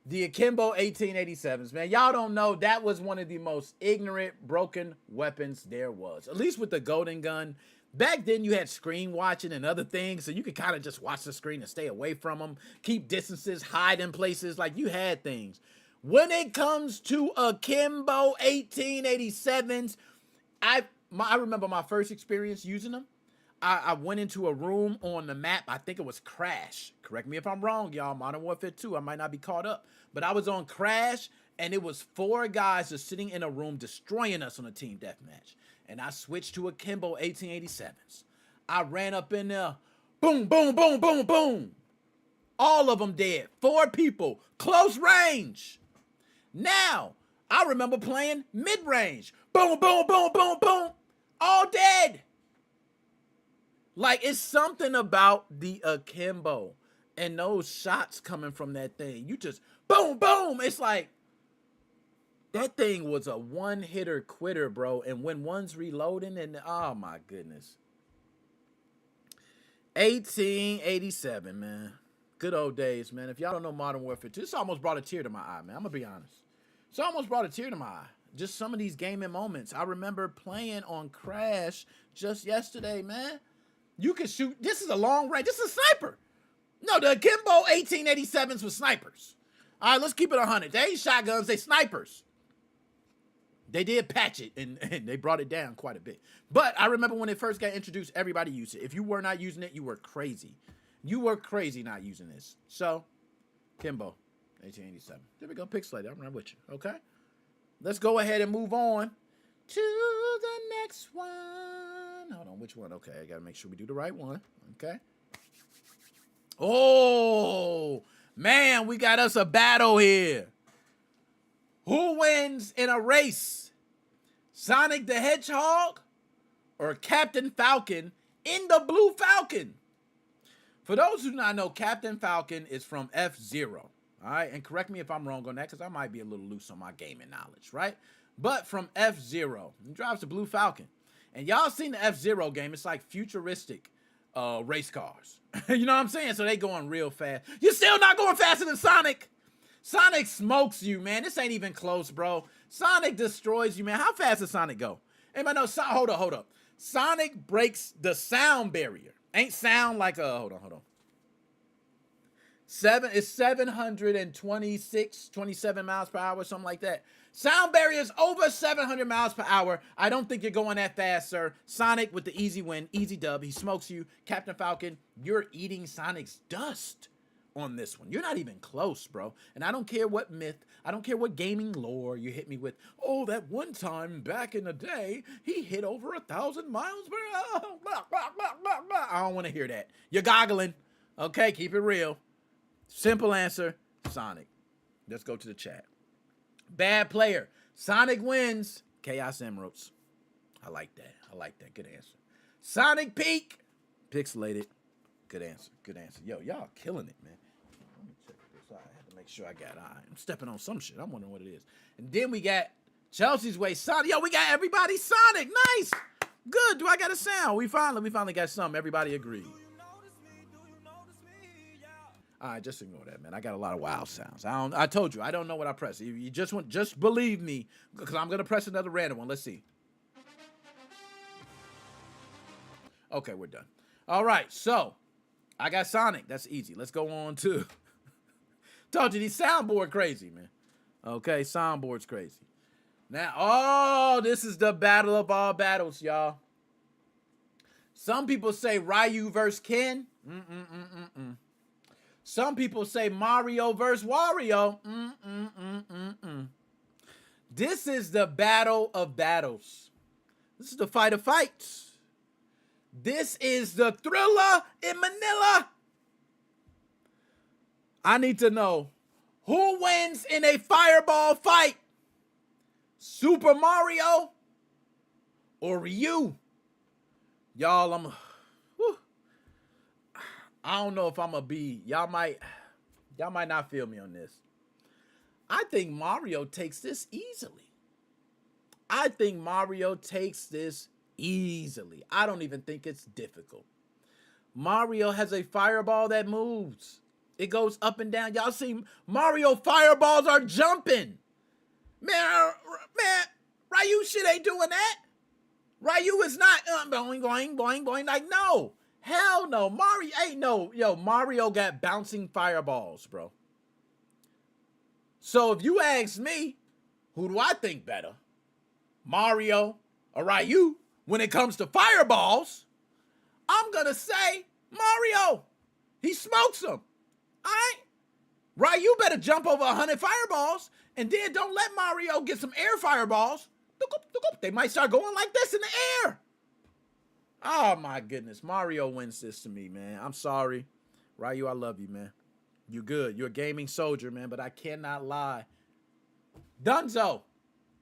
The Akimbo 1887s, man. Y'all don't know that was one of the most ignorant, broken weapons there was. At least with the Golden Gun. Back then, you had screen watching and other things, so you could kind of just watch the screen and stay away from them, keep distances, hide in places, like you had things. When it comes to Akimbo 1887s, I remember my first experience using them. I went into a room on the map. I think it was Crash. Correct me if I'm wrong, y'all. Modern Warfare 2. I might not be caught up. But I was on Crash, and it was 4 guys just sitting in a room destroying us on a team deathmatch. And I switched to Akimbo 1887s. I ran up in there. Boom, boom, boom, boom, boom. All of them dead. 4 people. Close range. Now, I remember playing mid-range. Boom, boom, boom, boom, boom. All dead. Like, it's something about the Akimbo and those shots coming from that thing. You just, boom, boom. It's like, that thing was a one-hitter quitter, bro. And when one's reloading, and oh, my goodness. 1887, man. Good old days, man. If y'all don't know Modern Warfare 2, this almost brought a tear to my eye, man. I'm going to be honest. This almost brought a tear to my eye. Just some of these gaming moments. I remember playing on Crash just yesterday, man. You can shoot. This is a long range. This is a sniper. No, the Akimbo 1887s were snipers. All right, let's keep it 100. They ain't shotguns. They snipers. They did patch it, and they brought it down quite a bit. But I remember when it first got introduced, everybody used it. If you were not using it, you were crazy. You were crazy not using this. So, Kimbo, 1887. There we go, pixelated. I'm right with you, okay? Let's go ahead and move on to the next one. Hold on, which one? Okay, I got to make sure we do the right one, okay? Oh, man, we got us a battle here. Who wins in a race? Sonic the Hedgehog or Captain Falcon in the Blue Falcon? For those who do not know, Captain Falcon is from F-Zero. All right, and correct me if I'm wrong on that because I might be a little loose on my gaming knowledge, right? But from F-Zero, he drives the Blue Falcon. And y'all seen the F-Zero game. It's like futuristic race cars. You know what I'm saying? So they going real fast. You're still not going faster than Sonic. Sonic smokes you, man. This ain't even close, bro. Sonic destroys you, man. How fast does Sonic go? Anybody know? Hold up. Sonic breaks the sound barrier. Ain't sound like a, hold on. It's 726, 27 miles per hour, something like that. Sound barrier is over 700 miles per hour. I don't think you're going that fast, sir. Sonic with the easy win, easy dub. He smokes you. Captain Falcon, you're eating Sonic's dust on this one. You're not even close, bro. And I don't care what myth, I don't care what gaming lore you hit me with. Oh, that one time back in the day, he hit over 1,000 miles per hour. I don't want to hear that. You're goggling. Okay, keep it real. Simple answer, Sonic. Let's go to the chat. Bad player. Sonic wins. Chaos Emeralds. I like that. Good answer. Sonic Peak. Pixelated. Good answer. Yo, y'all killing it, man. Let me check this out. I have to make sure I got I'm stepping on some shit. I'm wondering what it is. And then we got Chelsea's Way Sonic. Yo, we got everybody Sonic. Nice. Good. Do I got a sound? We finally got something. Everybody agreed. All right, just ignore that, man. I got a lot of wild sounds. I told you, I don't know what I press. You just believe me, because I'm gonna press another random one. Let's see. Okay, we're done. All right, so I got Sonic. That's easy. Let's go on to. Told you these soundboard crazy, man. Okay, soundboard's crazy. Now, oh, this is the battle of all battles, y'all. Some people say Ryu versus Ken. Some people say Mario versus Wario. This is the battle of battles. This is the fight of fights. This is the Thriller in Manila. I need to know who wins in a fireball fight. Super Mario or Ryu? Y'all, I don't know if I'm gonna be. Y'all might not feel me on this. I think Mario takes this easily. I don't even think it's difficult. Mario has a fireball that moves. It goes up and down. Y'all see Mario fireballs are jumping. Man, Ryu shit ain't doing that. Ryu is not boing, boing, boing, boing. Like, no. Hell no. Mario ain't no. Yo, Mario got bouncing fireballs, bro. So if you ask me, who do I think better? Mario or Ryu? When it comes to fireballs, I'm going to say Mario. He smokes them. All right? Ryu better jump over 100 fireballs, and then don't let Mario get some air fireballs. They might start going like this in the air. Oh, my goodness. Mario wins this to me, man. I'm sorry. Ryu, I love you, man. You good. You're a gaming soldier, man, but I cannot lie. Dunzo.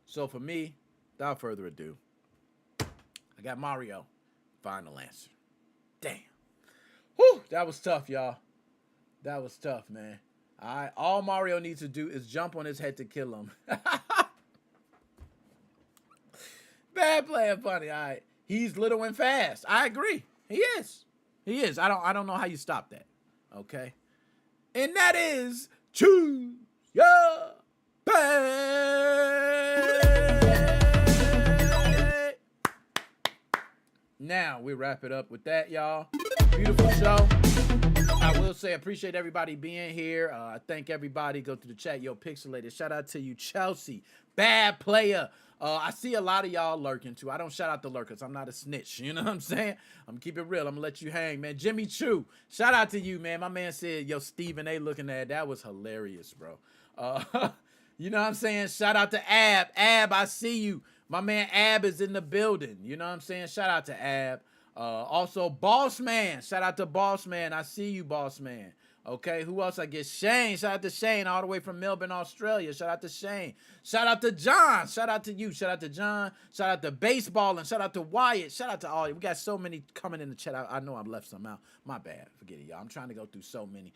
So for me, without further ado, I got Mario. Final answer. Damn. Whew, that was tough, y'all. That was tough, man. All right, all Mario needs to do is jump on his head to kill him. Bad player, funny. All right, he's little and fast. I agree. He is. He is. I don't know how you stop that. Okay, and that is choose your pay. Now we wrap it up with that, y'all. Beautiful show. I will say, appreciate everybody being here. I thank everybody. Go to the chat. Yo, Pixelated. Shout out to you, Chelsea. Bad player. I see a lot of y'all lurking, too. I don't shout out the lurkers. I'm not a snitch. You know what I'm saying? I'm keep it real. I'm going to let you hang, man. Jimmy Chu. Shout out to you, man. My man said, yo, Stephen A. looking at that was hilarious, bro. You know what I'm saying? Shout out to Ab. Ab, I see you. My man Ab is in the building. You know what I'm saying? Shout out to Ab. Also, Boss Man. Shout out to Boss Man. I see you, Boss Man. Okay, who else I get? Shane. Shout out to Shane all the way from Melbourne, Australia. Shout out to Shane. Shout out to John. Shout out to you. Shout out to John. Shout out to Baseball. And shout out to Wyatt. Shout out to all you. We got so many coming in the chat. I know I've left some out. My bad. Forget it, y'all. I'm trying to go through so many.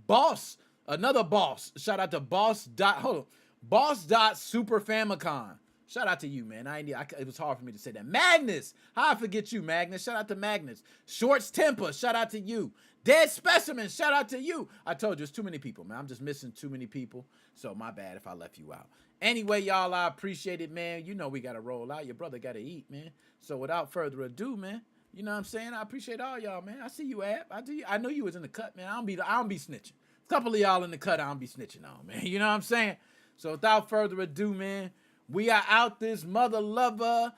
Boss. Another Boss. Shout out to Boss. Boss. Super Famicom. Shout out to you, man. It was hard for me to say that. Magnus. How I forget you, Magnus. Shout out to Magnus. Shorts Temper. Shout out to you. Dead Specimen. Shout out to you. I told you, it's too many people, man. I'm just missing too many people. So my bad if I left you out. Anyway, y'all, I appreciate it, man. You know we got to roll out. Your brother got to eat, man. So without further ado, man, you know what I'm saying? I appreciate all y'all, man. I see you, Ab. I know you was in the cut, man. I don't be snitching. A couple of y'all in the cut I don't be snitching on, man. You know what I'm saying? So without further ado, man, we are out this mother lover.